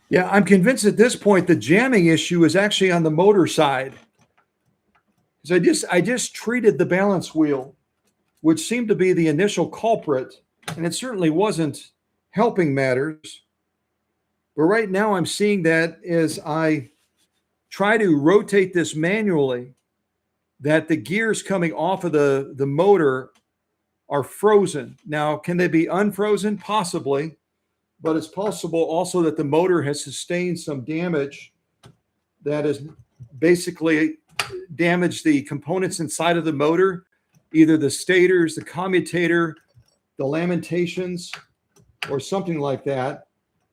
Yeah, I'm convinced at this point the jamming issue is actually on the motor side. Because I just treated the balance wheel, which seemed to be the initial culprit, and it certainly wasn't helping matters. But right now I'm seeing that as I try to rotate this manually, that the gears coming off of the motor are frozen. Now, can they be unfrozen? Possibly. But it's possible also that the motor has sustained some damage that has basically damaged the components inside of the motor, either the stators, the commutator, the lamentations, or something like that.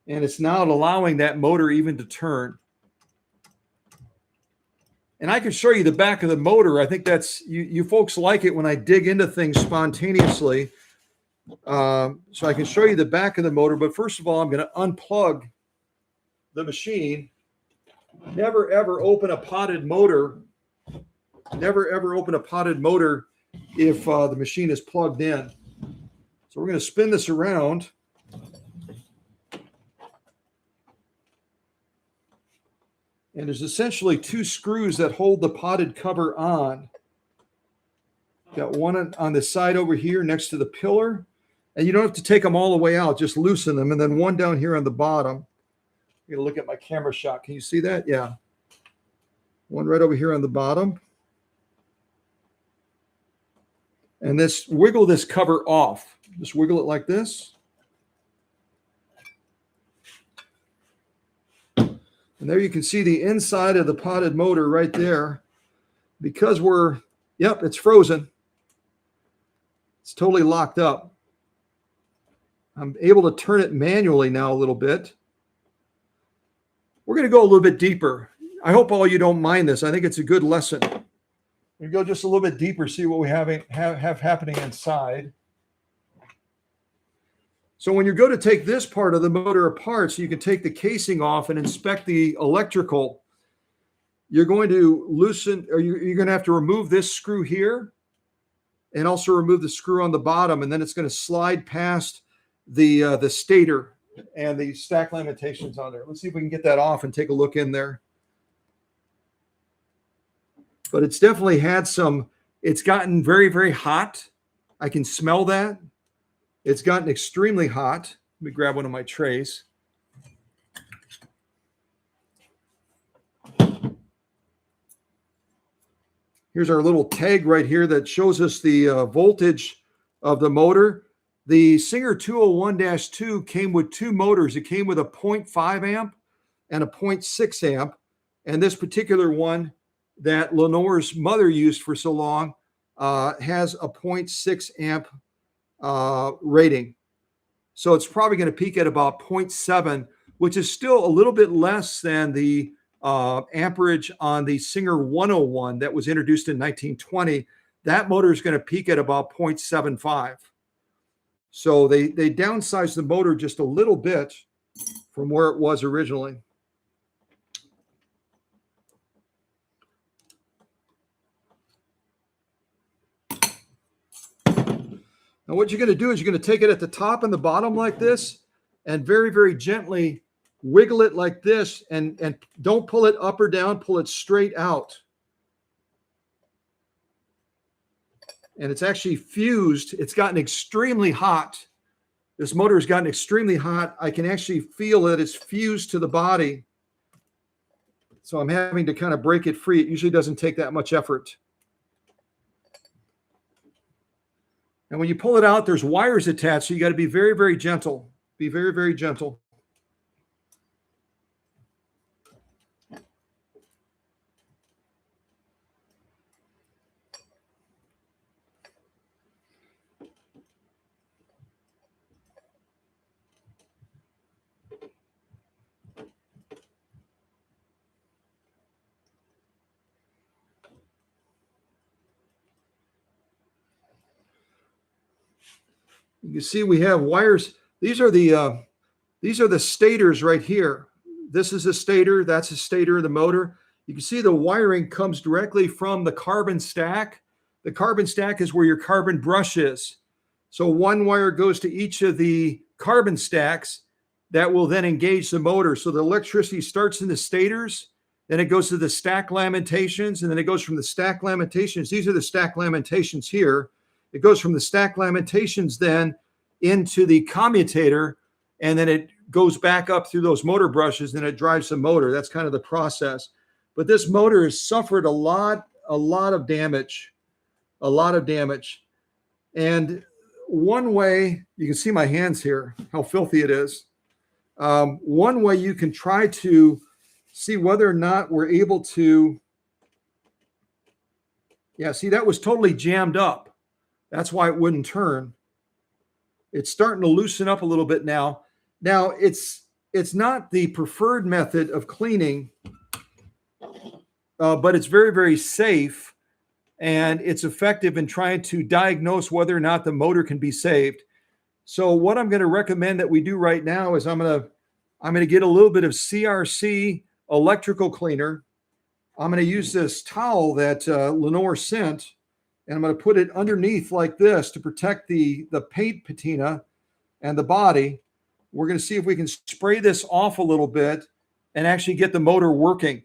And it's not allowing that motor even to turn. And I can show you the back of the motor. I think that's, you folks like it when I dig into things spontaneously. So I can show you the back of the motor, but first of all, I'm going to unplug the machine. Never ever open a potted motor. Never ever open a potted motor if the machine is plugged in. So we're going to spin this around. And there's essentially two screws that hold the potted cover on. Got one on the side over here next to the pillar. And you don't have to take them all the way out, just loosen them. And then one down here on the bottom. I'm going to look at my camera shot. Can you see that? Yeah. One right over here on the bottom. And this, wiggle this cover off. Just wiggle it like this. And there you can see the inside of the potted motor right there. Because yep, it's frozen. It's totally locked up. I'm able to turn it manually now a little bit. We're going to go a little bit deeper. I hope all you don't mind this. I think it's a good lesson. We go just a little bit deeper, see what we have happening inside. So when you go to take this part of the motor apart, so you can take the casing off and inspect the electrical, you're going to loosen, or you're going to have to remove this screw here and also remove the screw on the bottom, and then it's going to slide past the stator and the stack lamentations on there. Let's see if we can get that off and take a look in there. But it's definitely had it's gotten very, very hot. I can smell that. It's gotten extremely hot. Let me grab one of my trays. Here's our little tag right here that shows us the voltage of the motor. The Singer 201-2 came with two motors. It came with a 0.5 amp and a 0.6 amp. And this particular one that Lenore's mother used for so long has a 0.6 amp rating. So it's probably going to peak at about 0.7, which is still a little bit less than the amperage on the Singer 101 that was introduced in 1920. That motor is going to peak at about 0.75. So they downsized the motor just a little bit from where it was originally. Now what you're going to do is you're going to take it at the top and the bottom like this and very, very gently wiggle it like this, and don't pull it up or down, pull it straight out. And it's actually fused. It's gotten extremely hot. This motor has gotten extremely hot. I can actually feel that it's fused to the body. So I'm having to kind of break it free. It usually doesn't take that much effort. And when you pull it out, there's wires attached. So you got to be very, very gentle. Be very, very gentle. You can see we have wires. These are the stators right here. This is a stator. That's a stator of the motor. You can see the wiring comes directly from the carbon stack. The carbon stack is where your carbon brush is. So one wire goes to each of the carbon stacks that will then engage the motor. So the electricity starts in the stators, then it goes to the stack lamentations, and then it goes from the stack lamentations. These are the stack lamentations here. It goes from the stack lamentations then into the commutator, and then it goes back up through those motor brushes, and it drives the motor. That's kind of the process. But this motor has suffered a lot of damage, And one way, you can see my hands here, how filthy it is. One way you can try to see whether or not we're able to, yeah, see, that was totally jammed up. That's why it wouldn't turn. It's starting to loosen up a little bit now. Now, it's not the preferred method of cleaning, but it's very, very safe, and it's effective in trying to diagnose whether or not the motor can be saved. So what I'm going to recommend that we do right now is I'm going to get a little bit of CRC electrical cleaner. I'm going to use this towel that Lenore sent, and I'm going to put it underneath like this to protect the paint patina and the body. We're going to see if we can spray this off a little bit and actually get the motor working.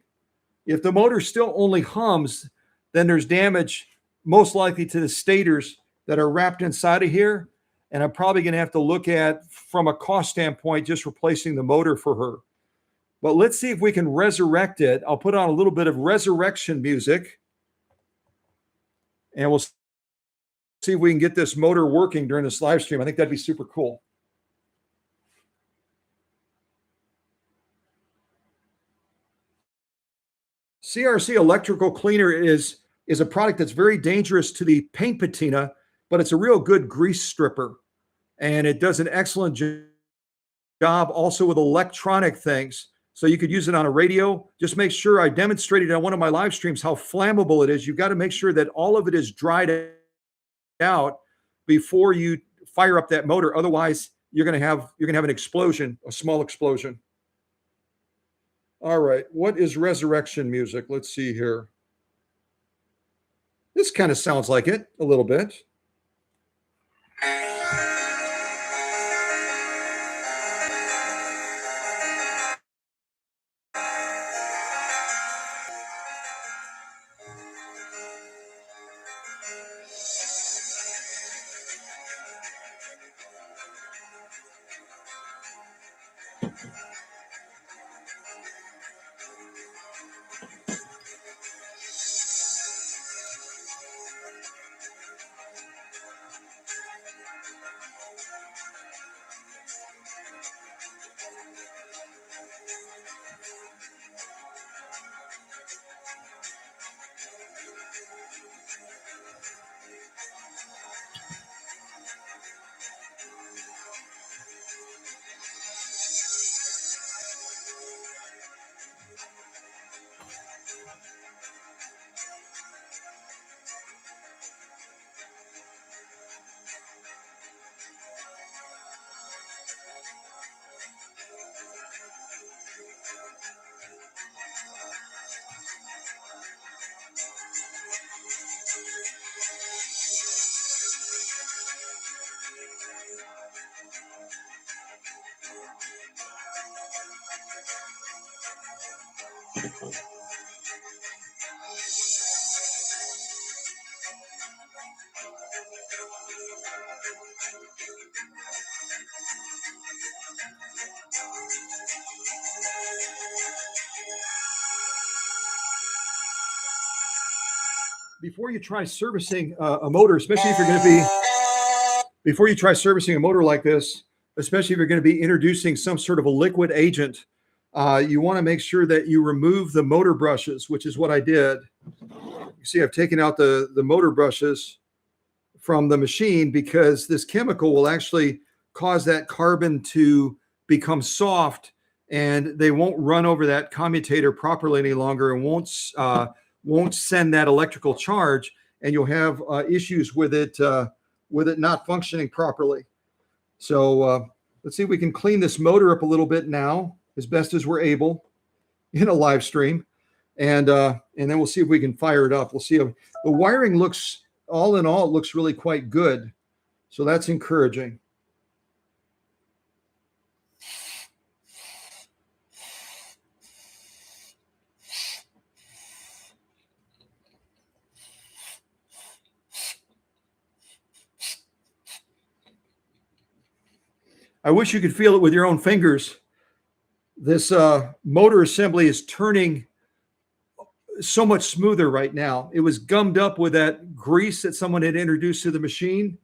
If the motor still only hums, then there's damage most likely to the stators that are wrapped inside of here. And I'm probably going to have to look at, from a cost standpoint, just replacing the motor for her. But let's see if we can resurrect it. I'll put on a little bit of resurrection music, and we'll see if we can get this motor working during this live stream. I think that'd be super cool. CRC electrical cleaner is a product that's very dangerous to the paint patina, but it's a real good grease stripper. And it does an excellent job also with electronic things. So you could use it on a radio. Just make sure, I demonstrated on one of my live streams how flammable it is. You've got to make sure that all of it is dried out before you fire up that motor. Otherwise, you're going to have an explosion, a small explosion. All right, what is resurrection music? Let's see here. This kind of sounds like it a little bit. Before you try servicing a motor, especially if you're going to be, before you try servicing a motor like this, especially if you're going to be introducing some sort of a liquid agent, you want to make sure that you remove the motor brushes, which is what I did. You see, I've taken out the motor brushes from the machine because this chemical will actually cause that carbon to become soft, and they won't run over that commutator properly any longer, and won't send that electrical charge, and you'll have issues with it not functioning properly. So let's see if we can clean this motor up a little bit now, as best as we're able in a live stream, and then we'll see if we can fire it up. We'll see if the wiring looks, all in all, it looks really quite good. So that's encouraging. I wish you could feel it with your own fingers. This motor assembly is turning so much smoother right now. It was gummed up with that grease that someone had introduced to the machine,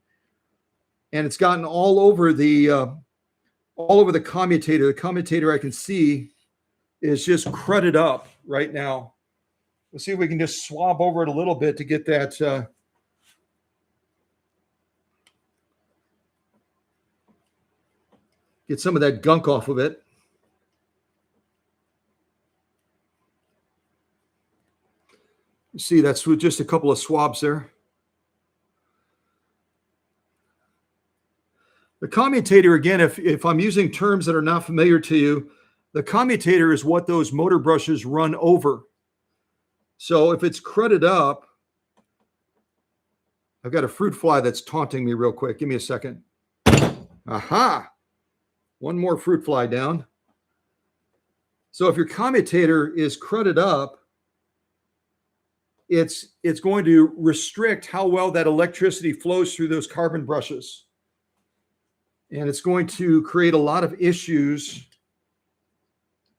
and it's gotten all over the commutator. The commutator, I can see, is just crudded up right now. Let's see if we can just swab over it a little bit to get that get some of that gunk off of it. You see, that's with just a couple of swabs there. The commutator, again, if I'm using terms that are not familiar to you, the commutator is what those motor brushes run over. So if it's crudded up, I've got a fruit fly that's taunting me real quick. Give me a second. Aha! One more fruit fly down. So if your commutator is crudded up, it's going to restrict how well that electricity flows through those carbon brushes. And it's going to create a lot of issues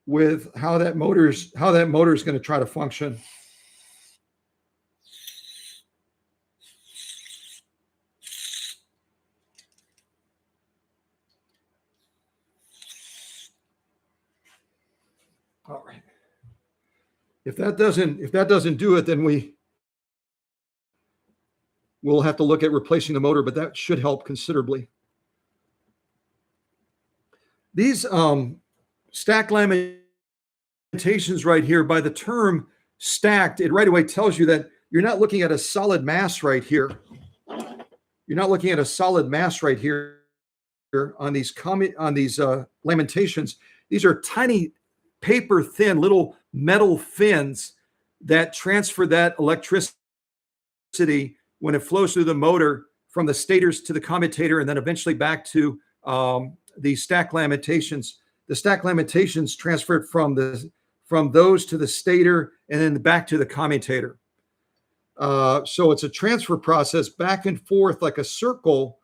with how that motor is going to try to function. All right. If that doesn't do it, then we'll have to look at replacing the motor, but that should help considerably. These stack lamentations right here, by the term stacked, it right away tells you that you're not looking at a solid mass right here. You're not looking at a solid mass right here on these lamentations. These are tiny, paper thin little metal fins that transfer that electricity when it flows through the motor from the stators to the commutator and then eventually back to the stack lamentations. The stack lamentations transferred from those to the stator and then back to the commutator. So it's a transfer process back and forth like a circle,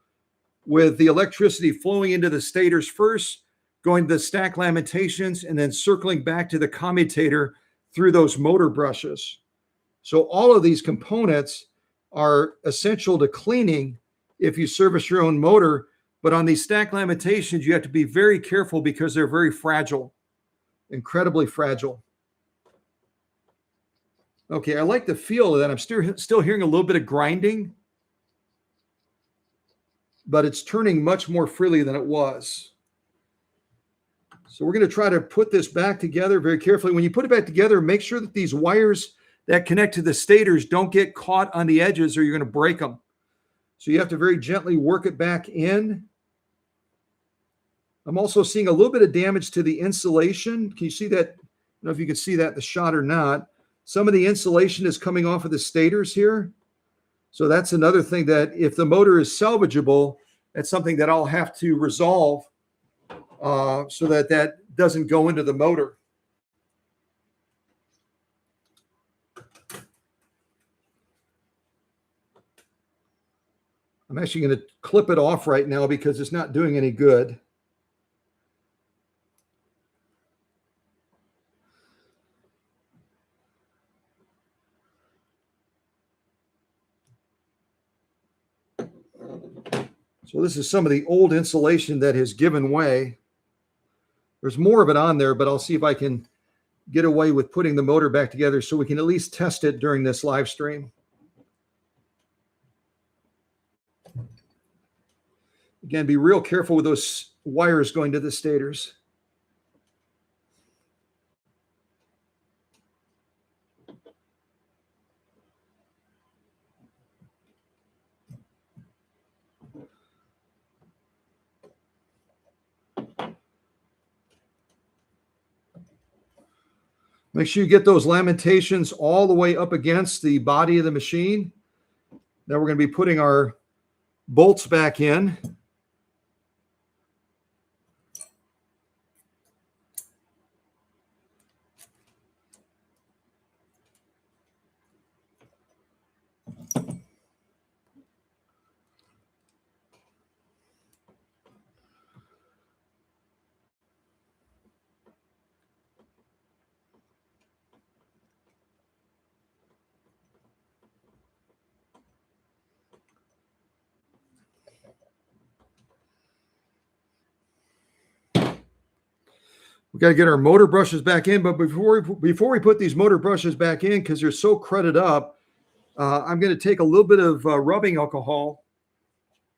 with the electricity flowing into the stators first, going to the stack lamentations, and then circling back to the commutator through those motor brushes. So all of these components are essential to cleaning if you service your own motor. But on these stack lamentations, you have to be very careful because they're very fragile, incredibly fragile. Okay, I like the feel of that. I'm still hearing a little bit of grinding, but it's turning much more freely than it was. So we're going to try to put this back together very carefully. When you put it back together, make sure that these wires that connect to the stators don't get caught on the edges or you're going to break them. So you have to very gently work it back in. I'm also seeing a little bit of damage to the insulation. Can you see that? I don't know if you can see that in the shot or not. Some of the insulation is coming off of the stators here. So that's another thing that if the motor is salvageable, that's something that I'll have to resolve so that doesn't go into the motor. I'm actually going to clip it off right now because it's not doing any good. So this is some of the old insulation that has given way. There's more of it on there, but I'll see if I can get away with putting the motor back together so we can at least test it during this live stream. Again, be real careful with those wires going to the stators. Make sure you get those lamentations all the way up against the body of the machine. Now we're going to be putting our bolts back in. We got to get our motor brushes back in, but before we put these motor brushes back in, because they're so crudded up, I'm going to take a little bit of rubbing alcohol,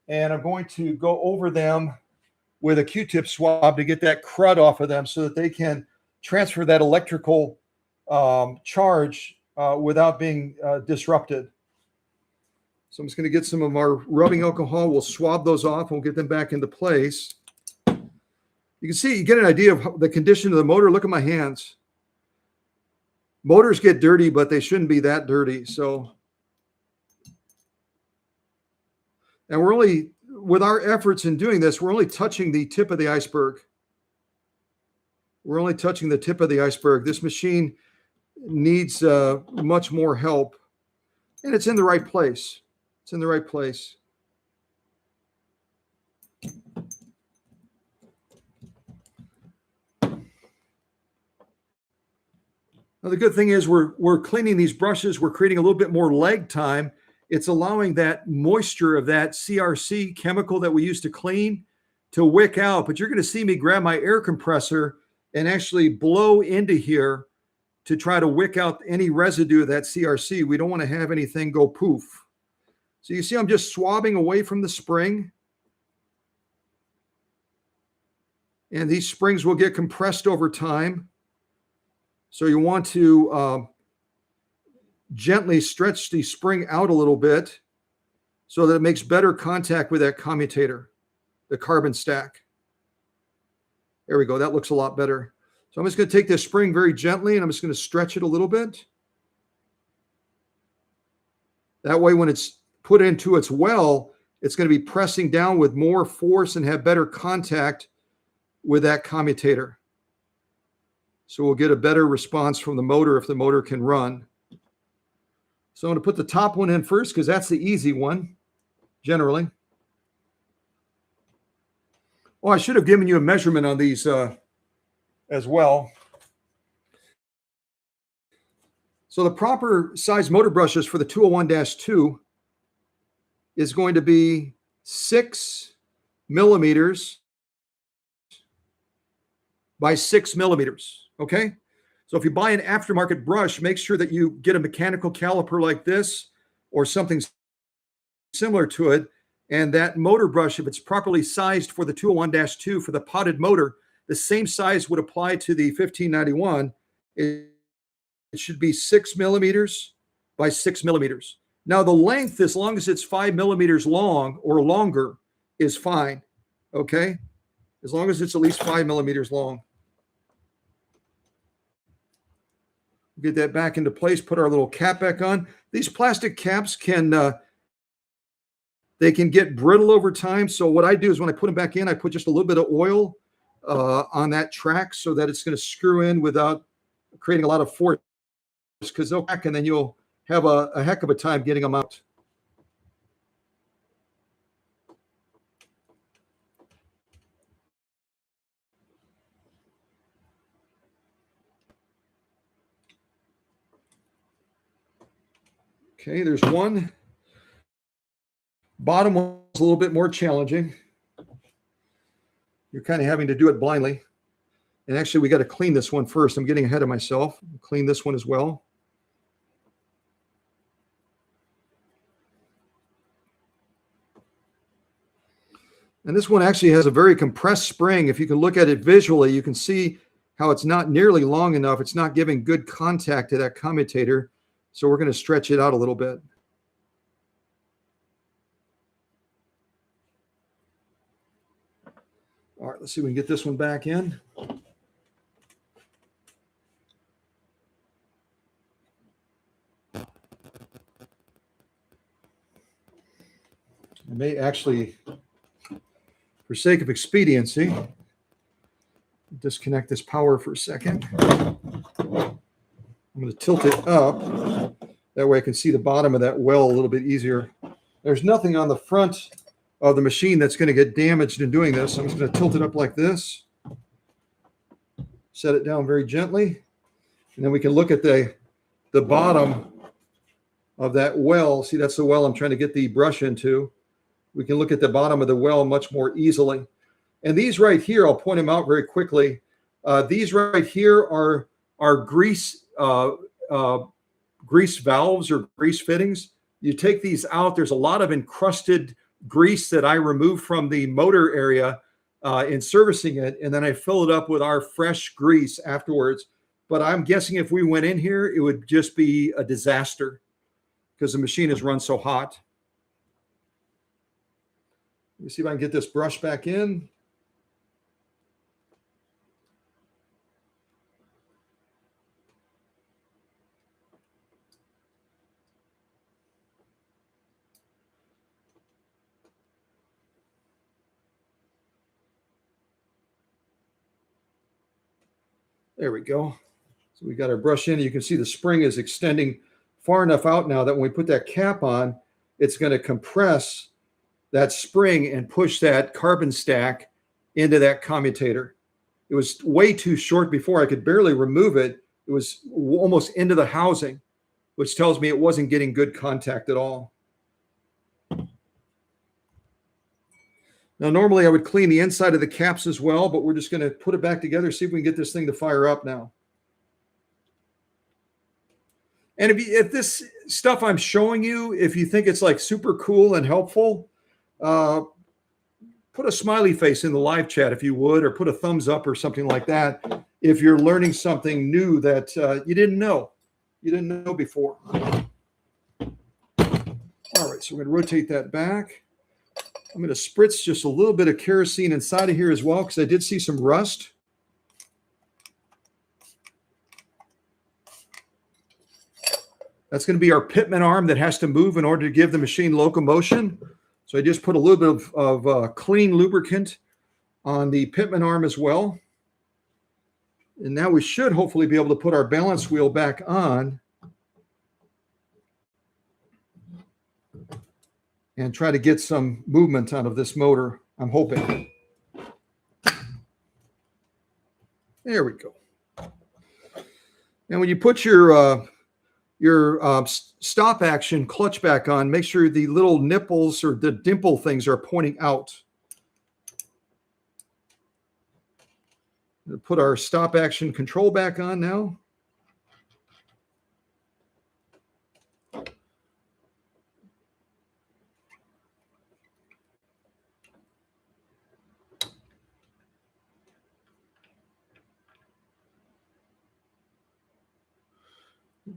and I'm going to go over them with a Q-tip swab to get that crud off of them so that they can transfer that electrical charge without being disrupted. So I'm just going to get some of our rubbing alcohol. We'll swab those off, and we'll get them back into place. You can see, you get an idea of the condition of the motor. Look at my hands. Motors get dirty, but they shouldn't be that dirty. So, and we're only, with our efforts in doing this, we're only touching the tip of the iceberg. We're only touching the tip of the iceberg. This machine needs much more help, and it's in the right place. It's in the right place. Now, the good thing is we're cleaning these brushes. We're creating a little bit more lag time. It's allowing that moisture of that CRC chemical that we use to clean to wick out. But you're going to see me grab my air compressor and actually blow into here to try to wick out any residue of that CRC. We don't want to have anything go poof. So you see I'm just swabbing away from the spring. And these springs will get compressed over time. So you want to gently stretch the spring out a little bit so that it makes better contact with that commutator, the carbon stack. There we go. That looks a lot better. So I'm just going to take this spring very gently, and I'm just going to stretch it a little bit. That way, when it's put into its well, it's going to be pressing down with more force and have better contact with that commutator. So we'll get a better response from the motor if the motor can run. So I'm going to put the top one in first because that's the easy one, generally. Oh, I should have given you a measurement on these as well. So the proper size motor brushes for the 201-2 is going to be 6 millimeters by 6 millimeters. Okay, so if you buy an aftermarket brush, make sure that you get a mechanical caliper like this or something similar to it. And that motor brush, if it's properly sized for the 201-2 for the potted motor, the same size would apply to the 1591. It should be 6 millimeters by 6 millimeters. Now the length, as long as it's 5 millimeters long or longer, is fine. Okay, as long as it's at least 5 millimeters long. Get that back into place, put our little cap back on. These plastic caps can they can get brittle over time. So what I do is when I put them back in, I put just a little bit of oil on that track so that it's going to screw in without creating a lot of force, because they'll crack and then you'll have a heck of a time getting them out. Okay, there's one. Bottom one's a little bit more challenging. You're kind of having to do it blindly. And actually, we got to clean this one first. I'm getting ahead of myself. Clean this one as well. And this one actually has a very compressed spring. If you can look at it visually, you can see how it's not nearly long enough. It's not giving good contact to that commutator. So we're going to stretch it out a little bit. All right, let's see if we can get this one back in. I may actually, for sake of expediency, disconnect this power for a second. I'm going to tilt it up. That way I can see the bottom of that well a little bit easier. There's nothing on the front of the machine that's going to get damaged in doing this. I'm just going to tilt it up like this. Set it down very gently. And then we can look at the bottom of that well. See, that's the well I'm trying to get the brush into. We can look at the bottom of the well much more easily. And these right here, I'll point them out very quickly. These right here are grease valves or grease fittings. You take these out. There's a lot of encrusted grease that I remove from the motor area in servicing it, and then I fill it up with our fresh grease afterwards. But I'm guessing if we went in here, it would just be a disaster because the machine is run so hot. Let me see if I can get this brush back in. There we go. So we got our brush in. You can see the spring is extending far enough out now that when we put that cap on, it's going to compress that spring and push that carbon stack into that commutator. It was way too short before. I could barely remove it. It was almost into the housing, which tells me it wasn't getting good contact at all. Now, normally I would clean the inside of the caps as well, but we're just going to put it back together, see if we can get this thing to fire up now. And if this stuff I'm showing you, if you think it's like super cool and helpful, put a smiley face in the live chat if you would, or put a thumbs up or something like that if you're learning something new that you didn't know before. All right, so we're going to rotate that back. I'm going to spritz just a little bit of kerosene inside of here as well, because I did see some rust. That's going to be our pitman arm that has to move in order to give the machine locomotion. So I just put a little bit of clean lubricant on the pitman arm as well. And now we should hopefully be able to put our balance wheel back on and try to get some movement out of this motor, I'm hoping. There we go. And when you put your stop action clutch back on, make sure the little nipples or the dimple things are pointing out. We'll put our stop action control back on now.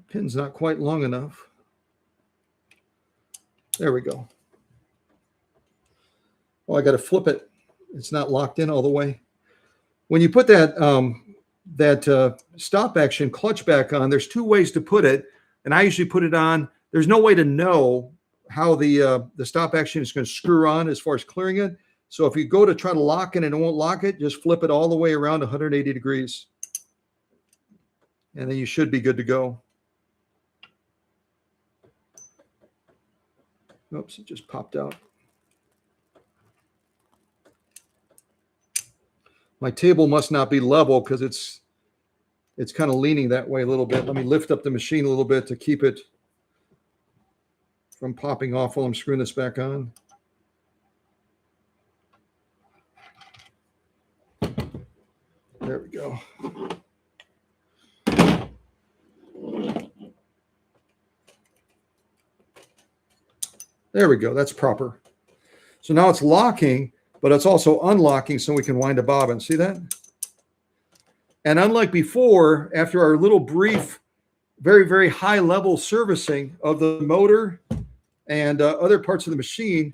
Pin's not quite long enough. There we go. Oh, I got to flip it. It's not locked in all the way. When you put that stop action clutch back on, there's two ways to put it, and I usually put it on. There's no way to know how the stop action is going to screw on as far as clearing it. So if you go to try to lock it and it won't lock it, just flip it all the way around 180 degrees, and then you should be good to go. Oops, it just popped out. My table must not be level because it's kind of leaning that way a little bit. Let me lift up the machine a little bit to keep it from popping off while I'm screwing this back on. There we go. There we go. That's proper. So now it's locking, but it's also unlocking so we can wind a bobbin. See that? And unlike before, after our little brief, very, very high level servicing of the motor and other parts of the machine,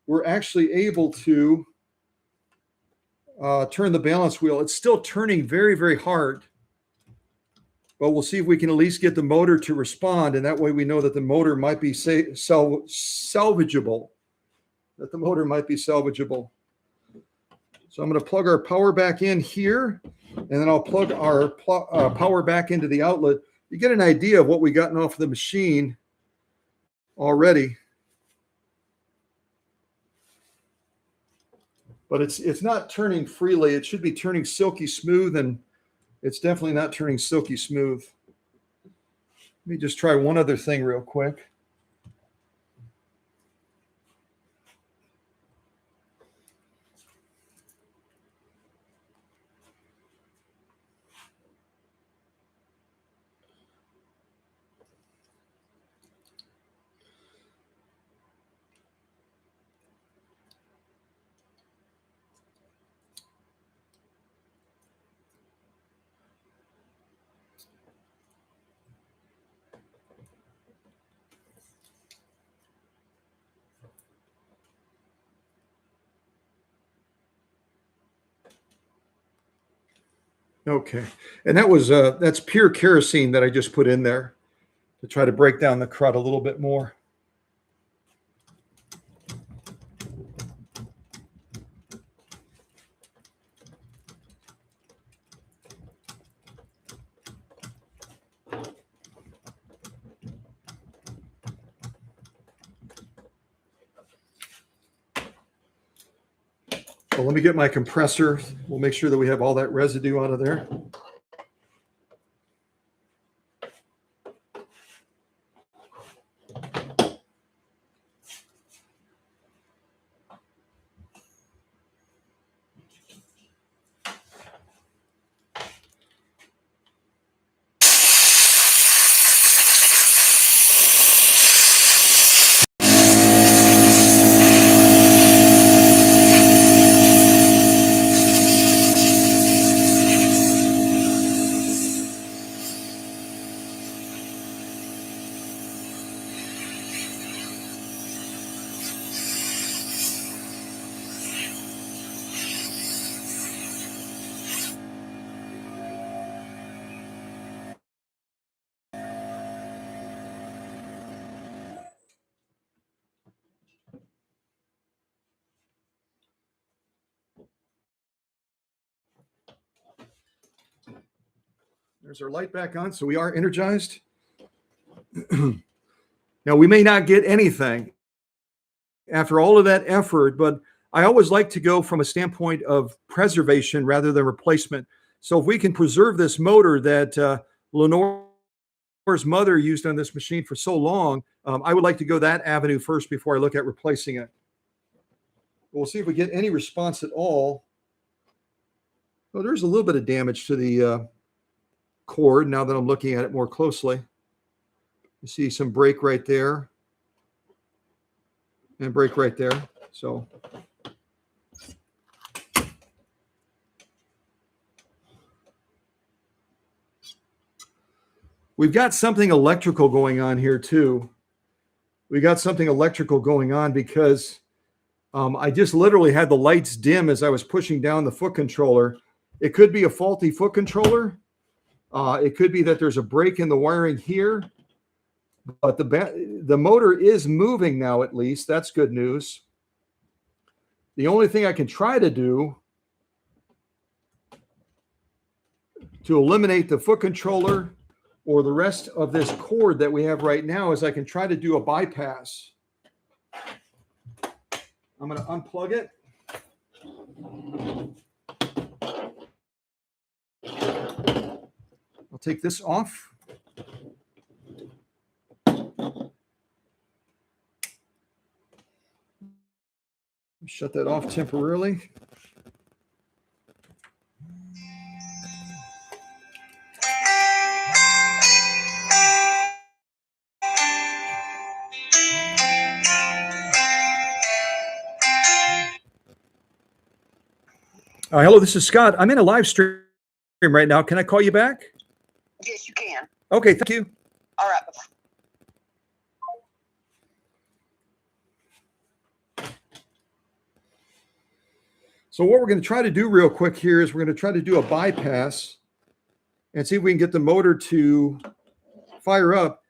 we're actually able to turn the balance wheel. It's still turning very, very hard, but we'll see if we can at least get the motor to respond. And that way we know that the motor might be salvageable. That the motor might be salvageable. So I'm going to plug our power back in here, and then I'll plug our power back into the outlet. You get an idea of what we gotten off of the machine already. But it's not turning freely. It should be turning silky smooth, and it's definitely not turning silky smooth. Let me just try one other thing real quick. Okay, and that's pure kerosene that I just put in there to try to break down the crud a little bit more. Well, let me get my compressor. We'll make sure that we have all that residue out of there. There's our light back on, so we are energized. Now, we may not get anything after all of that effort, but I always like to go from a standpoint of preservation rather than replacement. So if we can preserve this motor that Lenore's mother used on this machine for so long, I would like to go that avenue first before I look at replacing it. We'll see if we get any response at all. Well, there's a little bit of damage to the cord now that I'm looking at it more closely. You see some break right there and break right there. So we've got something electrical going on here too. We got something electrical going on because I just literally had the lights dim as I was pushing down the foot controller. It could be a faulty foot controller. It could be that there's a break in the wiring here, but the motor is moving now, at least. That's good news. The only thing I can try to do to eliminate the foot controller or the rest of this cord that we have right now is I can try to do a bypass. I'm going to unplug it. I'll take this off. shut that off temporarily. Hello, this is Scott. I'm in a live stream right now. Can I call you back? Yes, you can. Okay, thank you. All right. So what we're going to try to do real quick here is we're going to try to do a bypass and see if we can get the motor to fire up.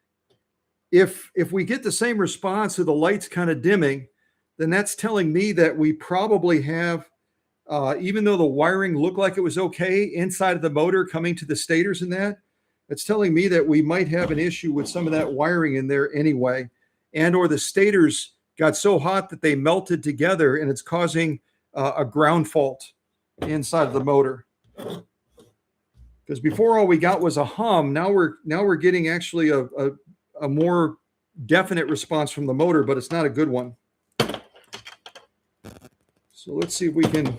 If we get the same response to the lights kind of dimming, then that's telling me that we probably have, even though the wiring looked like it was okay inside of the motor coming to the stators and that, it's telling me that we might have an issue with some of that wiring in there anyway, and or the stators got so hot that they melted together and it's causing a ground fault inside of the motor. Because before all we got was a hum, now we're getting actually a more definite response from the motor, but it's not a good one. So let's see if we can.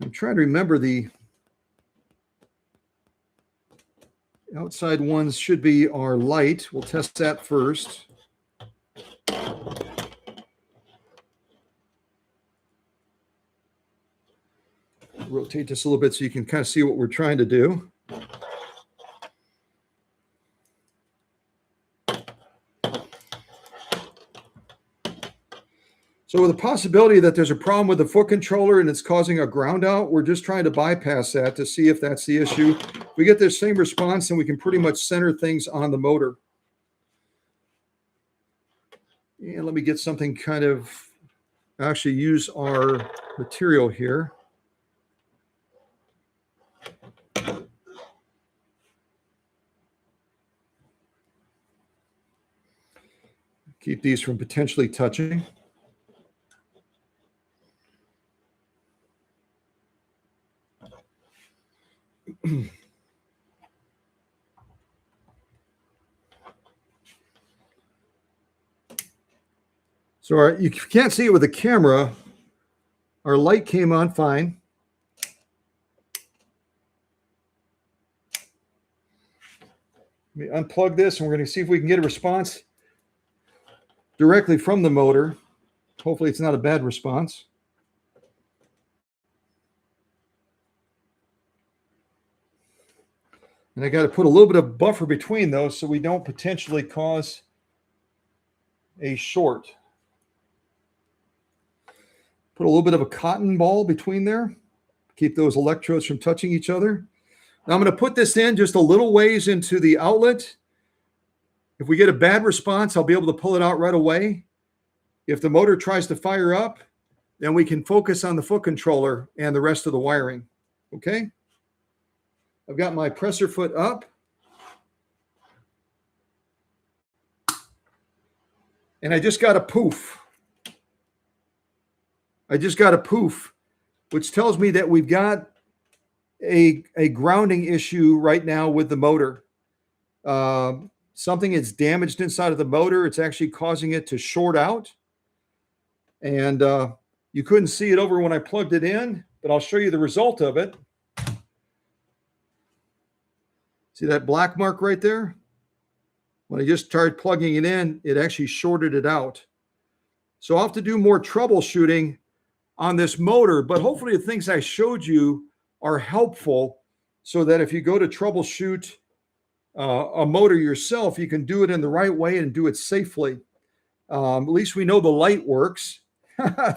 I'm trying to remember the outside ones should be our light. We'll test that first. Rotate this a little bit so you can kind of see what we're trying to do. So with the possibility that there's a problem with the foot controller and it's causing a ground out, we're just trying to bypass that to see if that's the issue. If we get the same response, and we can pretty much center things on the motor. And let me get something kind of, actually use our material here. Keep these from potentially touching. So you can't see it with the camera. Our light came on fine. Let me unplug this and we're going to see if we can get a response directly from the motor. Hopefully it's not a bad response. And I got to put a little bit of buffer between those so we don't potentially cause a short. Put a little bit of a cotton ball between there. Keep those electrodes from touching each other. Now I'm going to put this in just a little ways into the outlet. If we get a bad response, I'll be able to pull it out right away. If the motor tries to fire up, then we can focus on the foot controller and the rest of the wiring. Okay? I've got my presser foot up. And I just got a poof. I just got a poof, which tells me that we've got a grounding issue right now with the motor. Something is damaged inside of the motor. It's actually causing it to short out. And you couldn't see it over when I plugged it in, but I'll show you the result of it. See that black mark right there? When I just started plugging it in, it actually shorted it out. So I'll have to do more troubleshooting on this motor, but hopefully the things I showed you are helpful so that if you go to troubleshoot a motor yourself, you can do it in the right way and do it safely. At least we know the light works.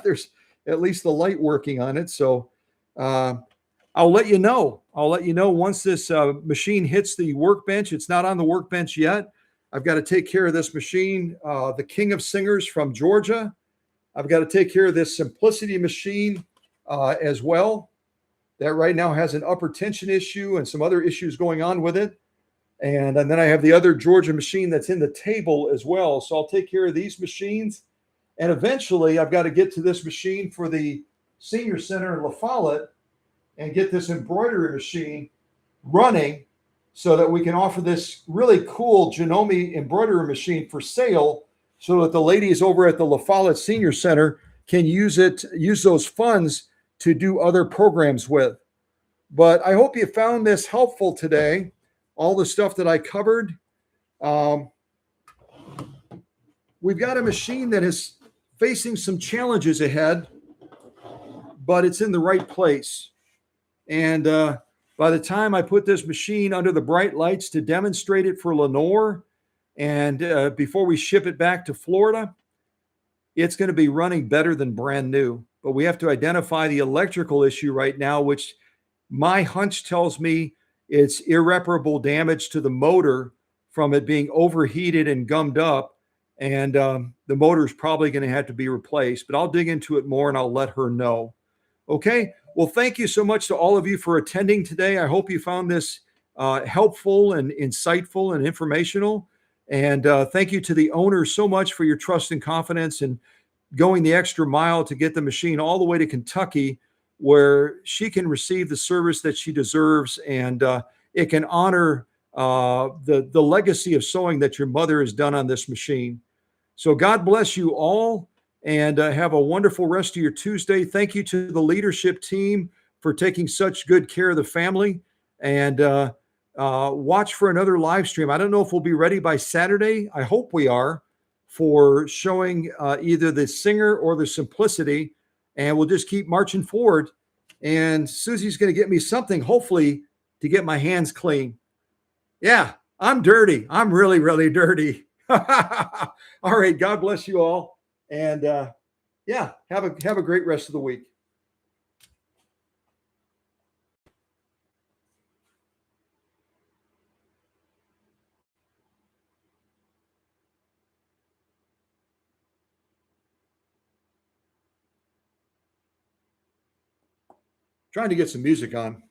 There's at least the light working on it. So I'll let you know. I'll let you know once this machine hits the workbench. It's not on the workbench yet. I've got to take care of this machine, the King of Singers from Georgia. I've got to take care of this Simplicity machine as well. That right now has an upper tension issue and some other issues going on with it. And then I have the other Georgia machine that's in the table as well. So I'll take care of these machines. And eventually I've got to get to this machine for the Senior Center in La Follette and get this embroidery machine running so that we can offer this really cool Janome embroidery machine for sale so that the ladies over at the La Follette Senior Center can use those funds to do other programs with. But I hope you found this helpful today. All the stuff that I covered. Um, we've got a machine that is facing some challenges ahead, but it's in the right place. And by the time I put this machine under the bright lights to demonstrate it for Lenore, and before we ship it back to Florida, it's going to be running better than brand new. But we have to identify the electrical issue right now, which my hunch tells me it's irreparable damage to the motor from it being overheated and gummed up. And the motor is probably going to have to be replaced. But I'll dig into it more and I'll let her know. Okay. Well, thank you so much to all of you for attending today. I hope you found this helpful and insightful and informational. And thank you to the owners so much for your trust and confidence and going the extra mile to get the machine all the way to Kentucky, where she can receive the service that she deserves, and it can honor the legacy of sewing that your mother has done on this machine. So God bless you all, and have a wonderful rest of your Tuesday. Thank you to the leadership team for taking such good care of the family, and watch for another live stream. I don't know if we'll be ready by Saturday. I hope we are, for showing either the Singer or the Simplicity, and we'll just keep marching forward. And Susie's going to get me something, hopefully, to get my hands clean. Yeah, I'm dirty. I'm really, really dirty. All right. God bless you all. And yeah, have a great rest of the week. Trying to get some music on.